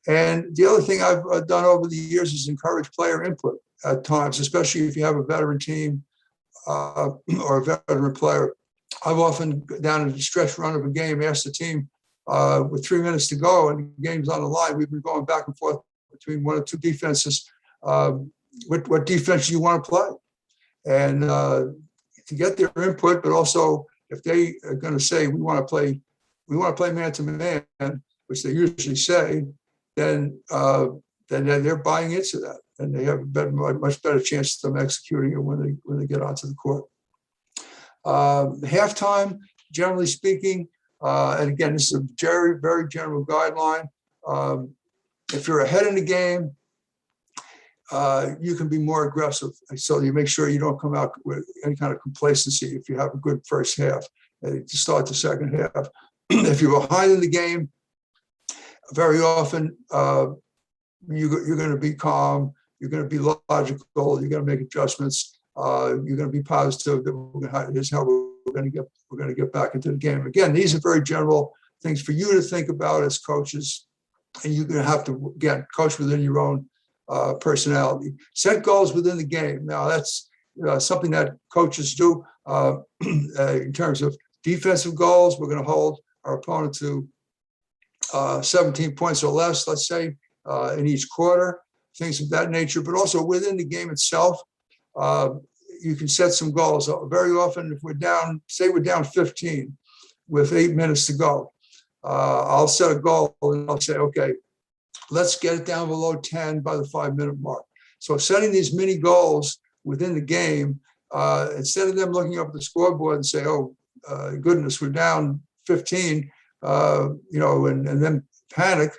And the other thing I've done over the years is encourage player input at times, especially if you have a veteran team or a veteran player. I've often, down in the stretch run of a game, asked the team, with 3 minutes to go and the game's on the line, we've been going back and forth between 1 or 2 defenses. What defense do you want to play? And to get their input, but also if they are going to say we want to play man to man, which they usually say, then they're buying into that, and they have a much better chance of them executing it when they get onto the court. Halftime, generally speaking. And again, this is a very, very general guideline. If you're ahead in the game, you can be more aggressive. So you make sure you don't come out with any kind of complacency if you have a good first half to start the second half. If you're behind in the game, very often you're going to be calm, you're going to be logical, you're going to make adjustments, you're going to be positive that here's how we're going to get back into the game. Again, these are very general things for you to think about as coaches, and you're going to have to, again, coach within your own personality. Set goals within the game. Now, that's something that coaches do in terms of defensive goals. We're going to hold our opponent to 17 points or less, let's say, in each quarter, things of that nature. But also within the game itself, you can set some goals. Very often, if we're down, say we're down 15 with 8 minutes to go, I'll set a goal and I'll say, okay, let's get it down below 10 by the 5-minute mark. So setting these mini goals within the game, instead of them looking up at the scoreboard and say, oh, goodness, we're down 15, and then panic,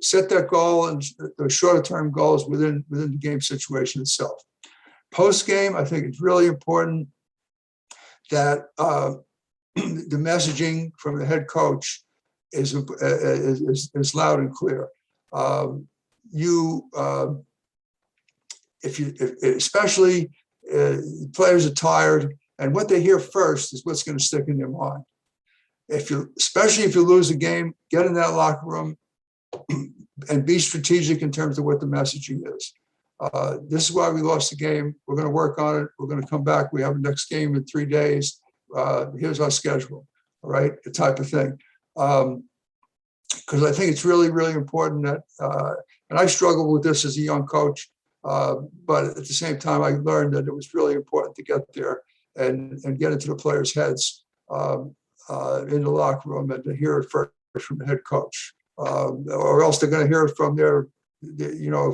set that goal and the shorter term goals within the game situation itself. Post game, I think it's really important that the messaging from the head coach is loud and clear. Especially players are tired, and what they hear first is what's going to stick in their mind. Especially if you lose a game, get in that locker room and be strategic in terms of what the messaging is. This is why we lost the game. We're going to work on it. We're going to come back. We have a next game in 3 days. Here's our schedule, all right, the type of thing. Because I think it's really, really important that, and I struggled with this as a young coach, but at the same time, I learned that it was really important to get there and get into the players' heads in the locker room and to hear it first from the head coach, or else they're going to hear it from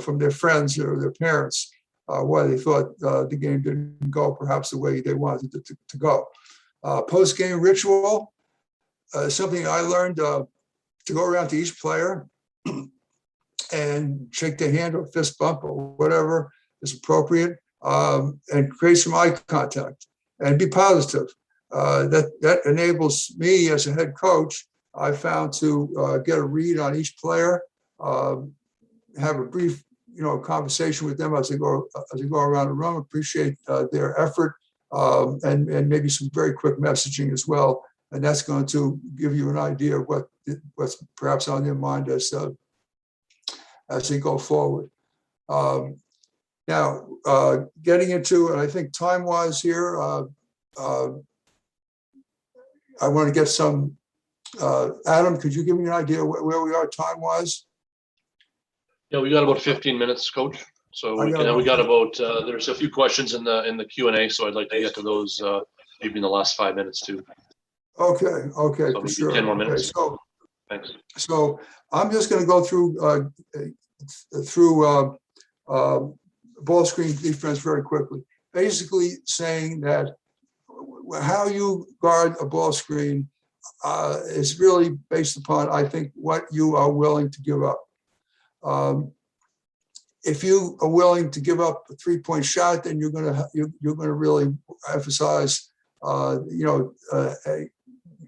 from their friends or their parents, why they thought the game didn't go perhaps the way they wanted it to go. Post-game ritual, something I learned to go around to each player and shake their hand or fist bump or whatever is appropriate, and create some eye contact and be positive. That enables me as a head coach, I found, to get a read on each player, have a brief, conversation with them as they go around the room, appreciate their effort, and maybe some very quick messaging as well. And that's going to give you an idea of what's perhaps on their mind as they go forward. Now, getting into, and I think time-wise here, I want to get some, Adam, could you give me an idea where we are time-wise? Yeah, we got about 15 minutes, Coach. So we got about, there's a few questions in the Q&A, so I'd like to get to those maybe in the last 5 minutes too. Okay, So for sure. 10 more minutes. Okay, Thanks. so I'm just going to go through ball screen defense very quickly. Basically saying that how you guard a ball screen is really based upon, I think, what you are willing to give up. If you are willing to give up a 3-point shot, then you're going to really emphasize,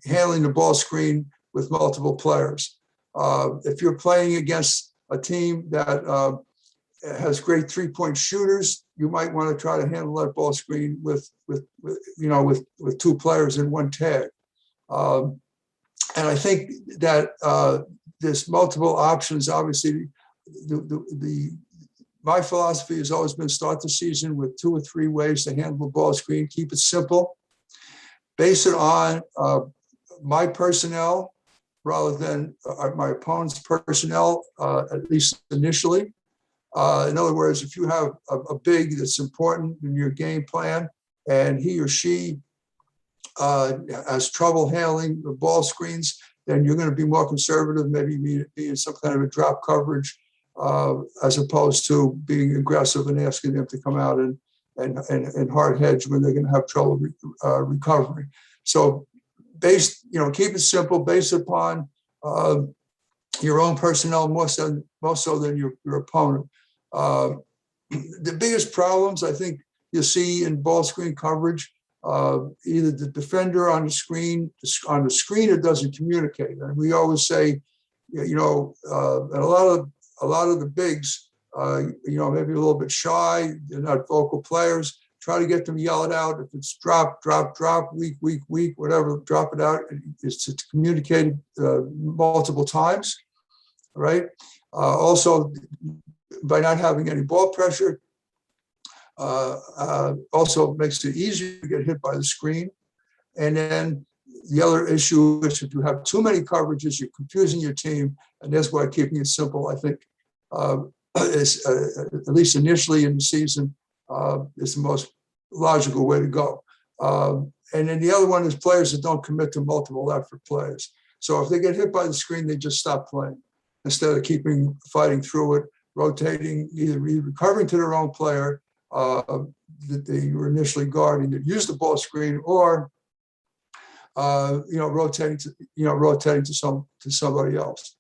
handling the ball screen with multiple players. If you're playing against a team that has great 3-point shooters, you might want to try to handle that ball screen with 2 players in 1 tag. And I think that there's multiple options. Obviously, my philosophy has always been start the season with 2 or 3 ways to handle the ball screen. Keep it simple. Base it on my personnel rather than my opponent's personnel, at least initially. In other words, if you have a big that's important in your game plan and he or she has trouble handling the ball screens, then you're going to be more conservative, maybe be in some kind of a drop coverage, as opposed to being aggressive and asking them to come out and hard hedge when they're going to have trouble recovering. So keep it simple, based upon your own personnel more so than your opponent. The biggest problems I think you see in ball screen coverage, either the defender on the screen it doesn't communicate. And we always say, and a lot of the bigs, maybe a little bit shy, they're not vocal players. Try to get them yell it out. If it's drop, weak, whatever, drop it out. It's communicated multiple times, right? Also, by not having any ball pressure, also makes it easier to get hit by the screen. And then the other issue is if you have too many coverages, you're confusing your team. And that's why keeping it simple, I think, is at least initially in the season, is the most logical way to go. And then the other one is players that don't commit to multiple effort plays. So if they get hit by the screen, they just stop playing instead of fighting through it, rotating, either recovering to their own player that they were initially guarding that used the ball screen, or rotating to somebody else.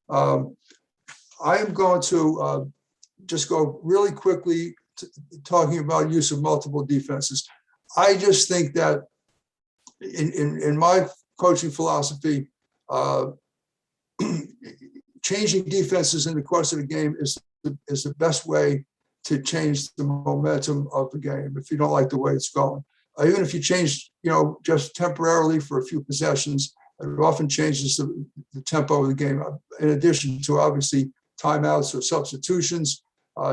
I am going to just go really quickly talking about use of multiple defenses. I just think that in my coaching philosophy, changing defenses in the course of the game is the best way to change the momentum of the game if you don't like the way it's going. Even if you change, just temporarily for a few possessions, it often changes the tempo of the game. In addition to obviously timeouts or substitutions,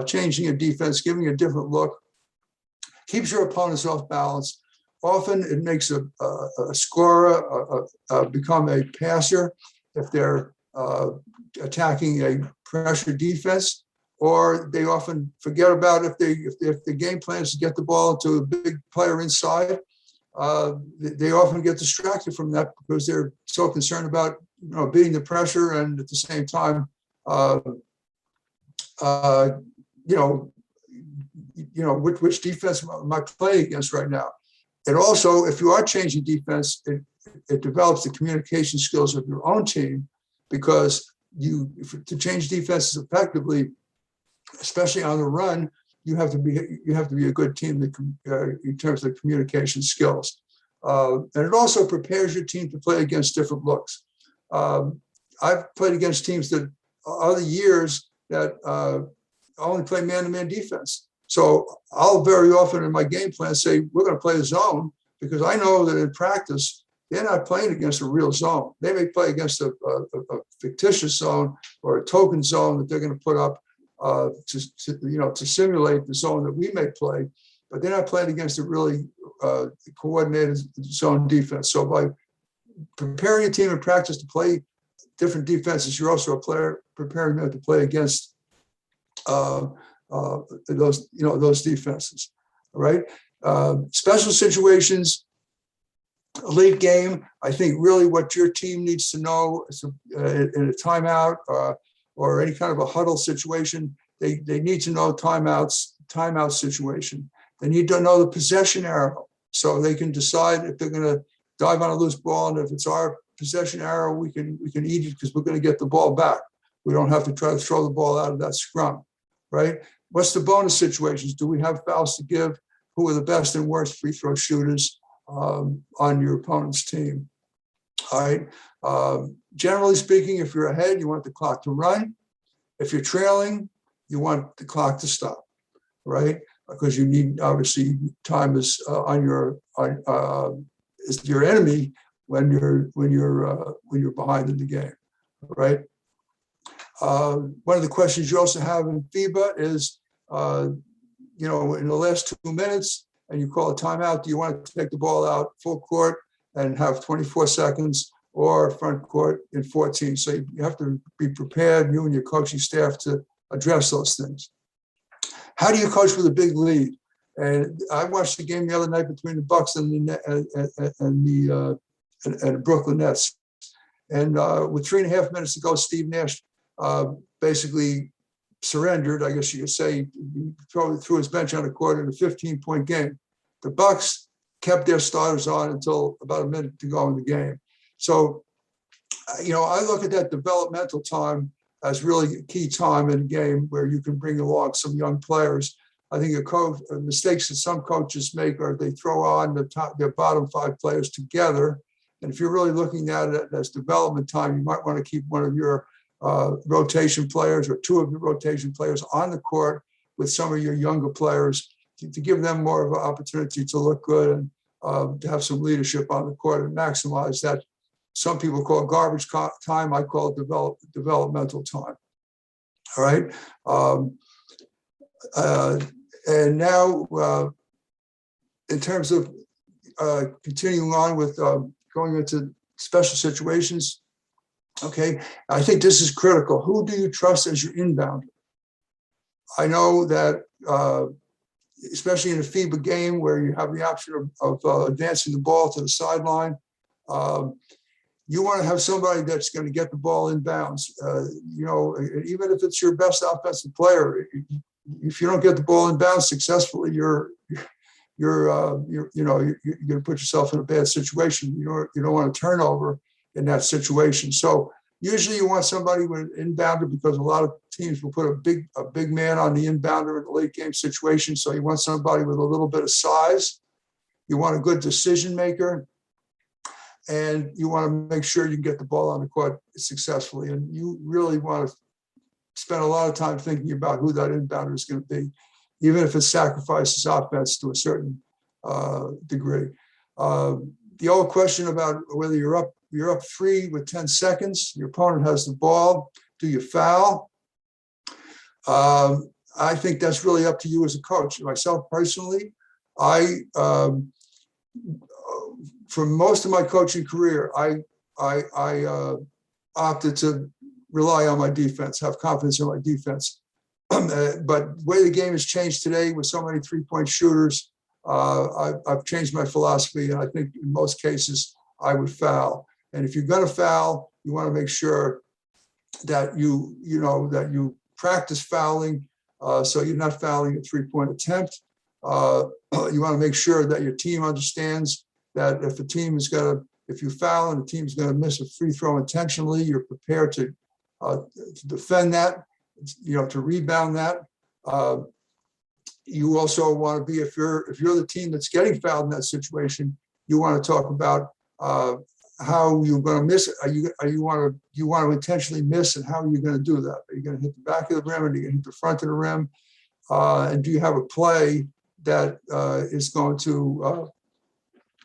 changing a defense, giving a different look, keeps your opponents off balance. Often it makes a scorer become a passer if they're attacking a pressure defense, or they often forget about if the game plan is to get the ball to a big player inside. They often get distracted from that because they're so concerned about beating the pressure and at the same time which defense am I playing against right now? And also, if you are changing defense, it develops the communication skills of your own team, because to change defenses effectively, especially on the run, you have to be a good team in terms of communication skills. And it also prepares your team to play against different looks. I've played against teams that other years that only play man-to-man defense. So I'll very often in my game plan say, we're going to play a zone, because I know that in practice, they're not playing against a real zone. They may play against a fictitious zone or a token zone that they're going to put up to simulate the zone that we may play, but they're not playing against a really coordinated zone defense. So by preparing a team in practice to play different defenses, you're also preparing them to play against those defenses. All right. Special situations, late game. I think really what your team needs to know is in a timeout or any kind of a huddle situation, they need to know timeout situation. They need to know the possession arrow so they can decide if they're going to dive on a loose ball, and if it's our possession arrow, we can eat it because we're going to get the ball back. We don't have to try to throw the ball out of that scrum, right? What's the bonus situations? Do we have fouls to give? Who are the best and worst free throw shooters on your opponent's team? All right. Generally speaking, if you're ahead, you want the clock to run. If you're trailing, you want the clock to stop, right? Because you need, obviously, time is is your enemy when you're behind in the game, right? One of the questions you also have in FIBA is, in the last 2 minutes, and you call a timeout, do you want to take the ball out full court and have 24 seconds, or front court in 14? So you have to be prepared, you and your coaching staff, to address those things. How do you coach with a big lead? And I watched the game the other night between the Bucks and the Brooklyn Nets. And with 3.5 minutes to go, Steve Nash basically surrendered, I guess you could say. He threw his bench on the court in a 15-point game. The Bucks kept their starters on until about a minute to go in the game. So, I look at that developmental time as really a key time in a game where you can bring along some young players. I think mistakes that some coaches make are they throw on their bottom 5 players together. And if you're really looking at it as development time, you might want to keep one of your rotation players or 2 of your rotation players on the court with some of your younger players to give them more of an opportunity to look good and to have some leadership on the court and maximize that. Some people call it garbage time. I call it developmental time. All right. And now, in terms of continuing on with going into special situations, okay, I think this is critical. Who do you trust as your inbounder? I know that, especially in a FIBA game where you have the option of advancing the ball to the sideline, you want to have somebody that's going to get the ball inbounds. Even if it's your best offensive player, if you don't get the ball inbounds successfully, you're going to put yourself in a bad situation. You don't want a turnover in that situation. So usually you want somebody with an inbounder, because a lot of teams will put a big man on the inbounder in the late game situation. So you want somebody with a little bit of size. You want a good decision maker. And you want to make sure you can get the ball on the court successfully. And you really want to spend a lot of time thinking about who that inbounder is going to be, even if it sacrifices offense to a certain degree. The old question about whether you're up 3 with 10 seconds, your opponent has the ball, do you foul? I think that's really up to you as a coach. Myself personally, for most of my coaching career, I opted to rely on my defense, have confidence in my defense. But the way the game has changed today with so many three-point shooters, I've changed my philosophy, and I think in most cases I would foul. And if you're going to foul, you want to make sure that you practice fouling, so you're not fouling a three-point attempt. You want to make sure that your team understands that if you foul and the team's going to miss a free throw intentionally, you're prepared to defend that, to rebound that. You also want to be, if you're the team that's getting fouled in that situation, you want to talk about how you're going to miss it. You want to intentionally miss, and how are you going to do that? Are you going to hit the back of the rim, or are you going to hit the front of the rim? And do you have a play that is going to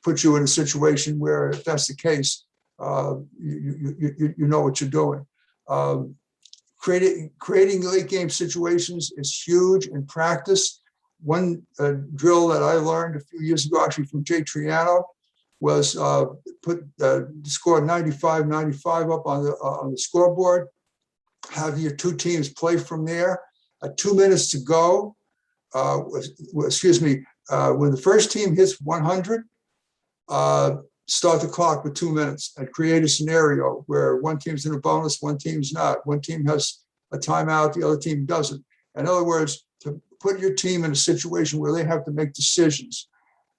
put you in a situation where, if that's the case, you know what you're doing? Creating late game situations is huge in practice. One drill that I learned a few years ago, actually from Jay Triano, was score 95-95 up on the scoreboard. Have your two teams play from there. 2 minutes to go. When the first team hits 100, start the clock with 2 minutes and create a scenario where one team's in a bonus, one team's not. One team has a timeout, the other team doesn't. In other words, to put your team in a situation where they have to make decisions.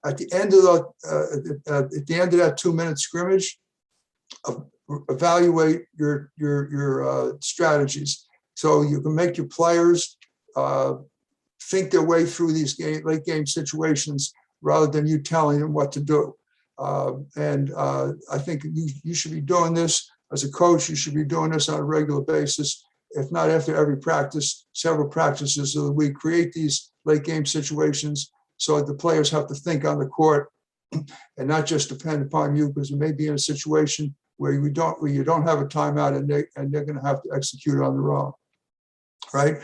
At the end of that 2 minute scrimmage, evaluate your strategies, so you can make your players think their way through these late game situations rather than you telling them what to do. I think you should be doing this as a coach. You should be doing this on a regular basis, if not after every practice, several practices of the week. Create these late game situations so that the players have to think on the court and not just depend upon you, because it may be in a situation where you don't have a timeout and they're going to have to execute on their own. Right?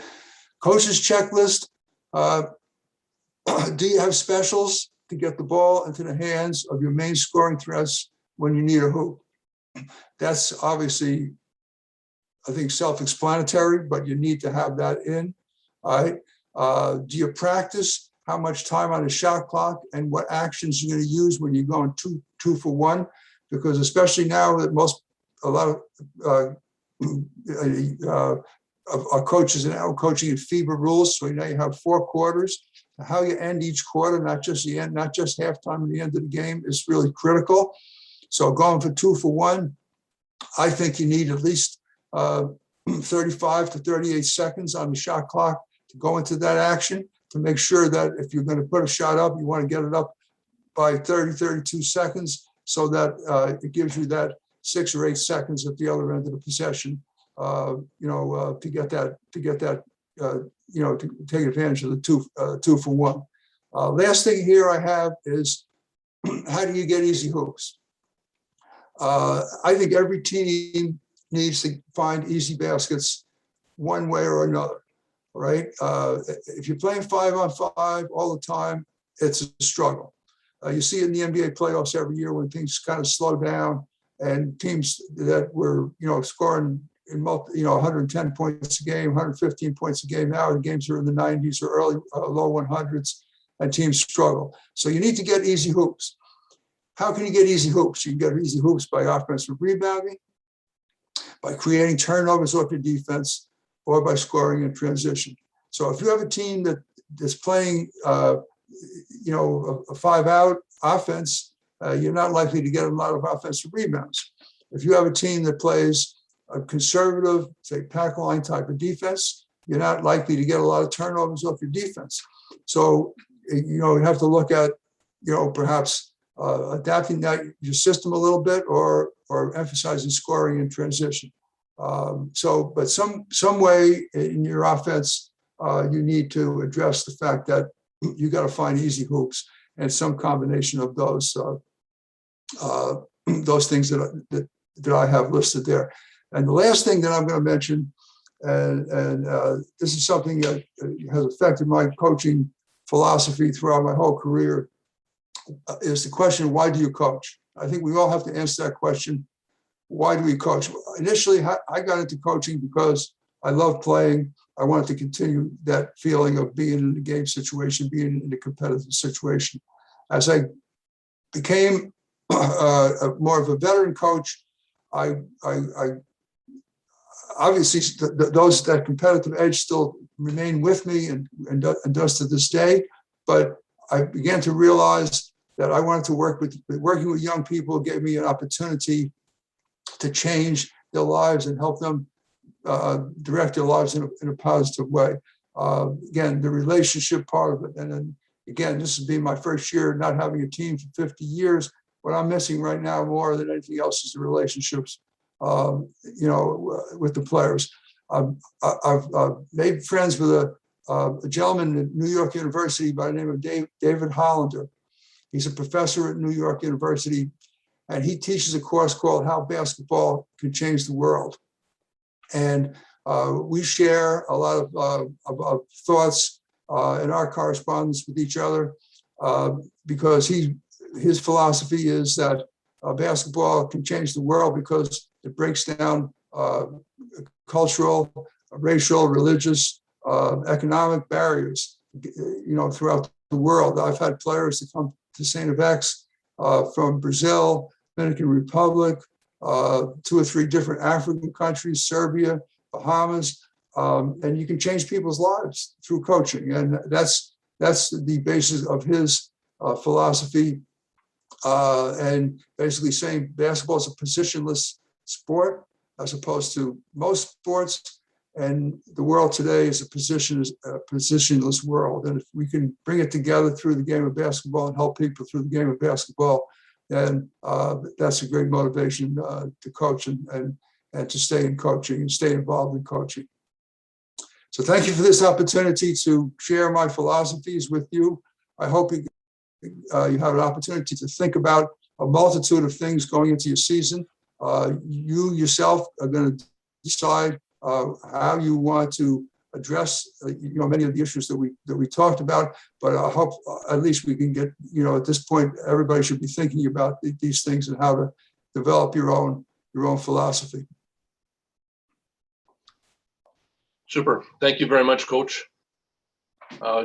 Coach's checklist. Do you have specials to get the ball into the hands of your main scoring threats when you need a hoop? That's obviously, I think, self-explanatory, but you need to have that in. All right. Do you practice how much time on the shot clock and what actions you're going to use when you're going two for one? Because especially now that a lot of our coaches are now coaching in FIBA rules, so now you have 4 quarters. How you end each quarter, not just the end, not just halftime and the end of the game, is really critical. So going for 2 for 1, I think you need at least 35 to 38 seconds on the shot clock to go into that action, to make sure that if you're going to put a shot up, you want to get it up by 30, 32 seconds, so that it gives you that 6 or 8 seconds at the other end of the possession, to get that, to take advantage of the 2 for 1. Last thing here I have is, how do you get easy hoops? I think every team needs to find easy baskets one way or another, right? If you're playing 5-on-5 all the time, it's a struggle. You see it in the NBA playoffs every year when things kind of slow down, and teams that were, scoring in 110 points a game, 115 points a game. Now the games are in the 90s or early low 100s, and teams struggle. So you need to get easy hoops. How can you get easy hoops? You can get easy hoops by offensive rebounding, by creating turnovers off your defense, or by scoring in transition. So if you have a team that's playing, a 5-out offense, you're not likely to get a lot of offensive rebounds. If you have a team that plays a conservative, say, pack line type of defense, you're not likely to get a lot of turnovers off your defense. So, you have to look at, perhaps adapting your system a little bit, or emphasizing scoring in transition. But some way in your offense, you need to address the fact that you got to find easy hoops, and some combination of those things that I have listed there. And the last thing that I'm going to mention this is something that has affected my coaching philosophy throughout my whole career, is the question, why do you coach? I think we all have to answer that question. Why do we coach? Initially, I got into coaching because I love playing. I wanted to continue that feeling of being in a game situation, being in a competitive situation. As I became more of a veteran coach, I obviously those that competitive edge still remain with me and does to this day. But I began to realize that I wanted to working with young people gave me an opportunity to change their lives and help them direct their lives in a positive way. Again, the relationship part of it. And then again, this has been my first year not having a team for 50 years. What I'm missing right now more than anything else is the relationships, with the players. I've made friends with a gentleman at New York University by the name of David Hollander. He's a professor at New York University, and he teaches a course called How Basketball Can Change the World. And we share a lot of thoughts in our correspondence with each other because his philosophy is that basketball can change the world because it breaks down cultural, racial, religious, economic barriers, throughout the world. I've had players that come to St. FX from Brazil, Dominican Republic, 2 or 3 different African countries, Serbia, Bahamas, and you can change people's lives through coaching. And that's the basis of his philosophy. And basically saying basketball is a positionless sport as opposed to most sports. And the world today is a positionless world. And if we can bring it together through the game of basketball and help people through the game of basketball, then that's a great motivation to coach and to stay in coaching and stay involved in coaching. So thank you for this opportunity to share my philosophies with you. I hope you have an opportunity to think about a multitude of things going into your season. You yourself are going to decide how you want to address many of the issues that we talked about, but I hope at least we can get, at this point, everybody should be thinking about these things and how to develop your own philosophy. Super. Thank you very much, Coach.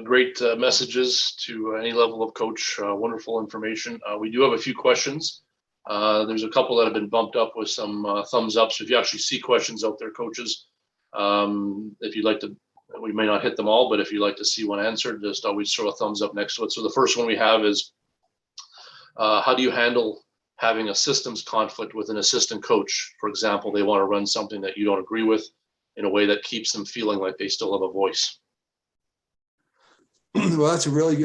Great messages to any level of coach. Wonderful information. We do have a few questions. There's a couple that have been bumped up with some thumbs up. So if you actually see questions out there, coaches, if you'd like to, we may not hit them all, but if you'd like to see one answered, just always throw a thumbs up next to it. So the first one we have is, how do you handle having a systems conflict with an assistant coach? For example, they want to run something that you don't agree with in a way that keeps them feeling like they still have a voice. Well, that's a really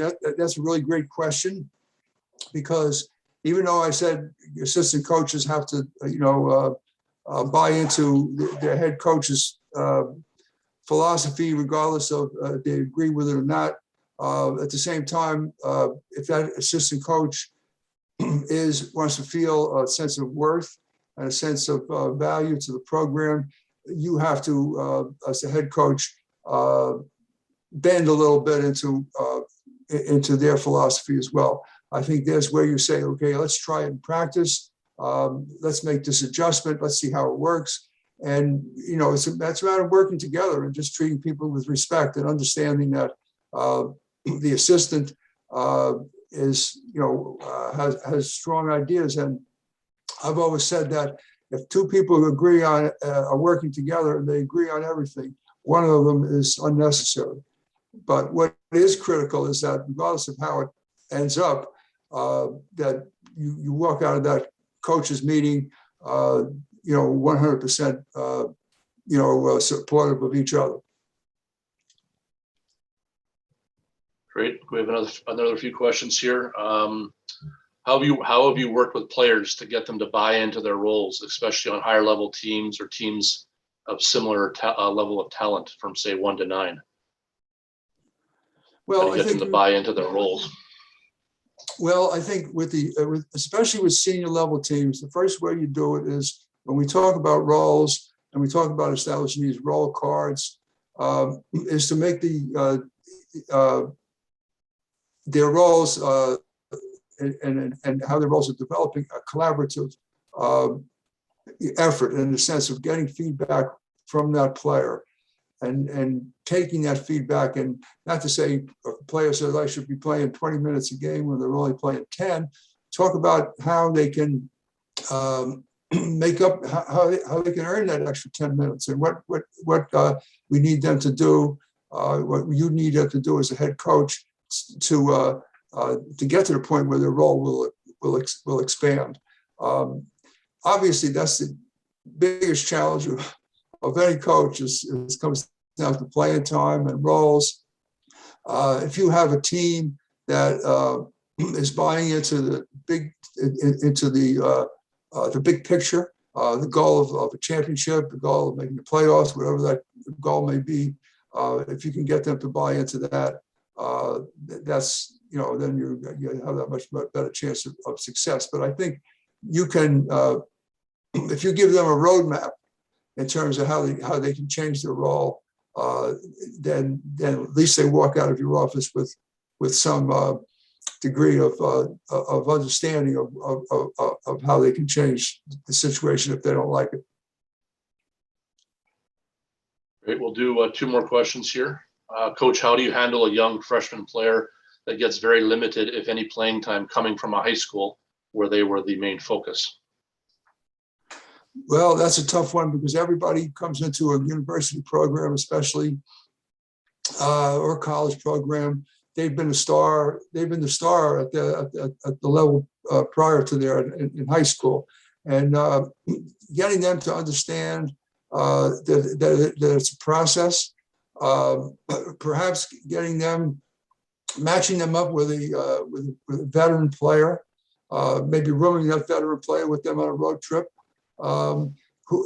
great question, because even though I said assistant coaches have to, buy into their head coach's philosophy, regardless of if they agree with it or not. At the same time, if that assistant coach wants to feel a sense of worth and a sense of value to the program, you have to, as the head coach, bend a little bit into their philosophy as well. I think there's where you say, okay, let's try it in practice. Let's make this adjustment. Let's see how it works. And, that's a matter of working together and just treating people with respect and understanding that the assistant has strong ideas. And I've always said that if 2 people agree on are working together and they agree on everything, one of them is unnecessary. But what is critical is that regardless of how it ends up, that you walk out of that coaches meeting, 100%, supportive of each other. Great. We have another few questions here. How have you worked with players to get them to buy into their roles, especially on higher level teams or teams of similar level of talent from, say, 1 to 9? Well, I think them to buy into their roles. Well, I think especially with senior level teams, the first way you do it is when we talk about roles, and we talk about establishing these role cards, is to make their roles and how their roles are developing a collaborative effort in the sense of getting feedback from that player and taking that feedback, and not to say a player says I should be playing 20 minutes a game when they're only playing 10. Talk about how they can make up, how they can earn that extra 10 minutes, and what we need them to do, what you need them to do as a head coach to get to the point where their role will expand. Obviously, that's the biggest challenge of any coach is comes down to playing time and roles. If you have a team that is buying into the big picture, the goal of a championship, the goal of making the playoffs, whatever that goal may be, if you can get them to buy into that, that's, then you have that much better chance of success. But I think you can, if you give them a roadmap in terms of how they can change their role, then at least they walk out of your office with some degree of understanding of how they can change the situation if they don't like it. Great. We'll do 2 more questions here. Coach, how do you handle a young freshman player that gets very limited, if any, playing time coming from a high school where they were the main focus? Well, that's a tough one because everybody comes into a university program, especially, or college program. They've been the star at the level prior to there in high school, and getting them to understand that it's a process. Perhaps matching them up with a veteran player, maybe rooming that veteran player with them on a road trip. A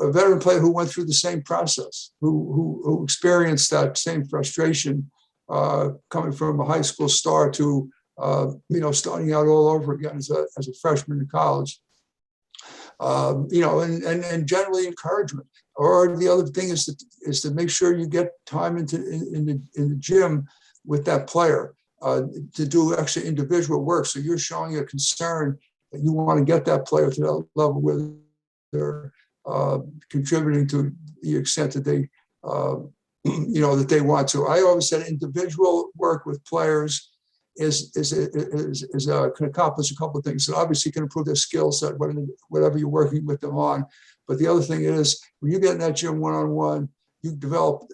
veteran player who went through the same process, who experienced that same frustration, coming from a high school star to starting out all over again as a freshman in college. And generally encouragement. Or the other thing is to make sure you get time in the gym with that player to do actually individual work. So you're showing a concern that you want to get that player to that level where they're contributing to the extent that they that they want to. I always said individual work with players can accomplish a couple of things. So obviously can improve their skill set, whatever you're working with them on. But the other thing is when you get in that gym one-on-one,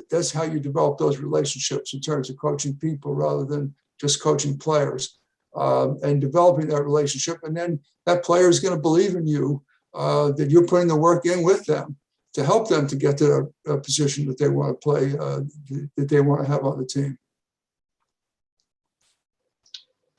that's how you develop those relationships in terms of coaching people rather than just coaching players, and developing that relationship. And then that player is going to believe in you, that you're putting the work in with them to help them to get to a position that they want to play, that they want to have on the team.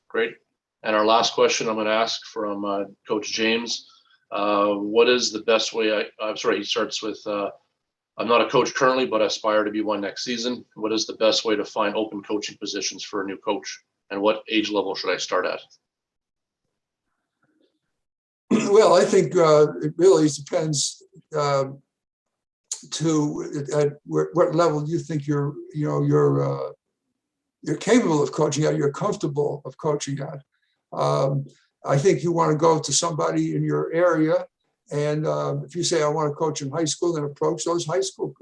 Great. And our last question I'm going to ask from Coach James. What is the best way? He starts with, I'm not a coach currently, but aspire to be one next season. What is the best way to find open coaching positions for a new coach? And what age level should I start at? Well, I think it really depends at what level you think you're capable of coaching at, you're comfortable of coaching at. I think you want to go to somebody in your area, and if you say I want to coach in high school, then approach those high school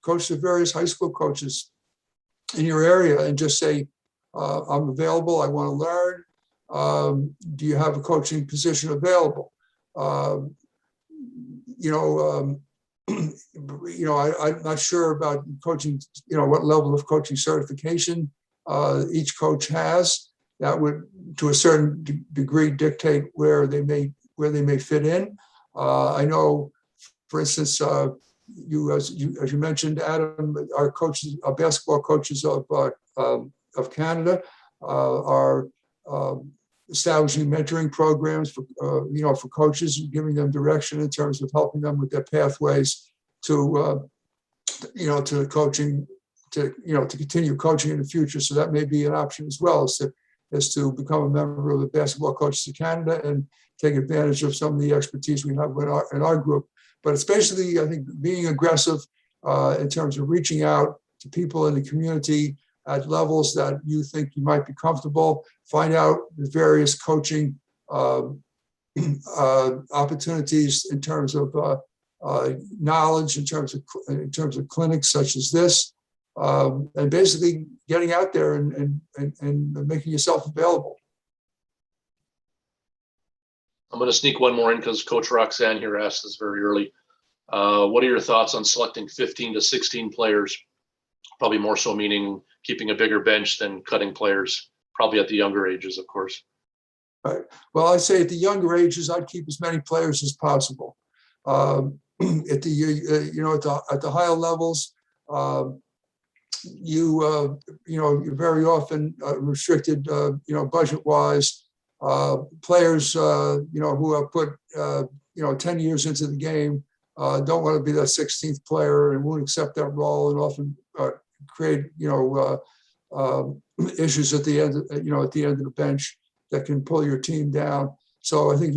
coach the various high school coaches in your area and just say, I'm available, I want to learn. Do you have a coaching position available? I'm not sure about coaching, what level of coaching certification each coach has. That would, to a certain degree, dictate where they may fit in. I know, for instance, as you mentioned, Adam, our basketball coaches of Canada are establishing mentoring programs for coaches and giving them direction in terms of helping them with their pathways to coaching, to continue coaching in the future. So that may be an option as well, is to is to become a member of the Basketball Coaches of Canada and take advantage of some of the expertise we have in our group. But it's basically, I think, being aggressive in terms of reaching out to people in the community at levels that you think you might be comfortable, find out the various coaching opportunities in terms of knowledge, in terms of clinics such as this, and basically getting out there and making yourself available. I'm going to sneak one more in because Coach Roxanne here asked this very early. What are your thoughts on selecting 15 to 16 players? Probably more so meaning keeping a bigger bench than cutting players, probably at the younger ages, of course. Right. Well, I'd say at the younger ages, I'd keep as many players as possible. At the higher levels, you're very often restricted, budget-wise. Players, who have put, 10 years into the game, don't want to be that 16th player and won't accept that role, and often create, issues at the end, at the end of the bench that can pull your team down. So I think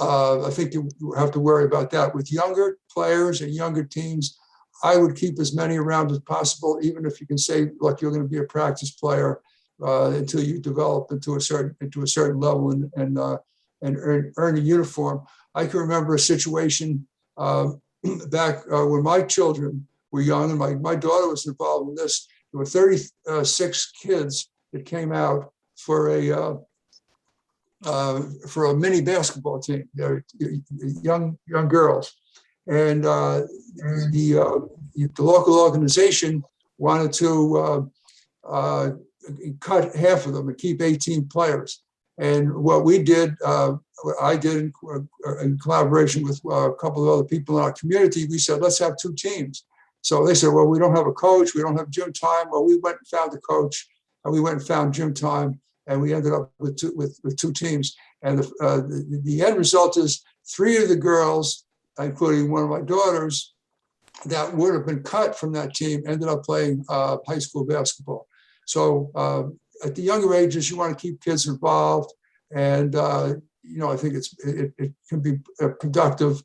I think you have to worry about that. With younger players and younger teams, I would keep as many around as possible, even if you can say, look, you're going to be a practice player until you develop into a certain level and earn a uniform. I can remember a situation back when my children were young, and my daughter was involved in this. There were 36 kids that came out for a mini basketball team. They're young girls, and the local organization wanted to cut half of them and keep 18 players. And what we did, what I did in collaboration with a couple of other people in our community, we said, let's have two teams. So they said, well, we don't have a coach, we don't have gym time. Well, we went and found a coach, and we went and found gym time, and we ended up with two teams. And the end result is 3 of the girls, including one of my daughters, that would have been cut from that team, ended up playing high school basketball. So at the younger ages, you want to keep kids involved, and I think it can be productive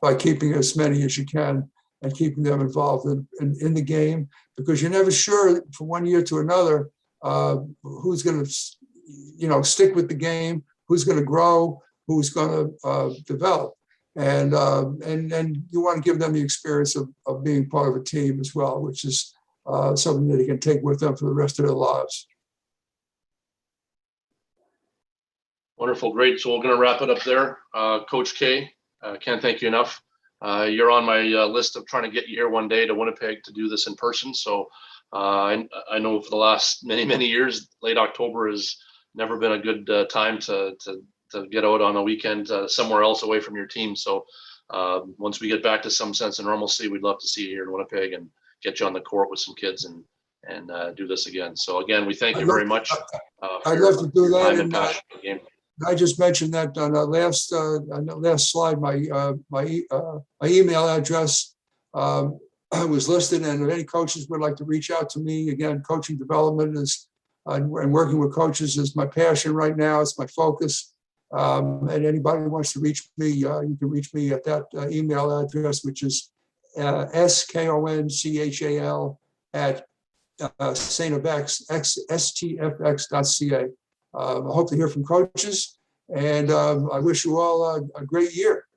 by keeping as many as you can and keeping them involved in the game, because you're never sure from one year to another who's going to stick with the game, who's going to grow, who's going to develop, and you want to give them the experience of being part of a team as well, which is something that they can take with them for the rest of their lives. Wonderful, great. So we're going to wrap it up there. Coach K, can't thank you enough. You're on my list of trying to get you here one day to Winnipeg to do this in person. So I know for the last many years, late October has never been a good time to get out on a weekend somewhere else away from your team. So once we get back to some sense of normalcy, we'd love to see you here in Winnipeg and get you on the court with some kids and do this again. So again, we thank you very much. I'd love to do that. And passion for the game. I just mentioned that on the last slide, my email address was listed, and if any coaches would like to reach out to me, again, coaching development is and working with coaches is my passion right now. It's my focus. And anybody who wants to reach me, you can reach me at that email address, which is skonchal@stfx.ca. I hope to hear from coaches, and I wish you all a great year.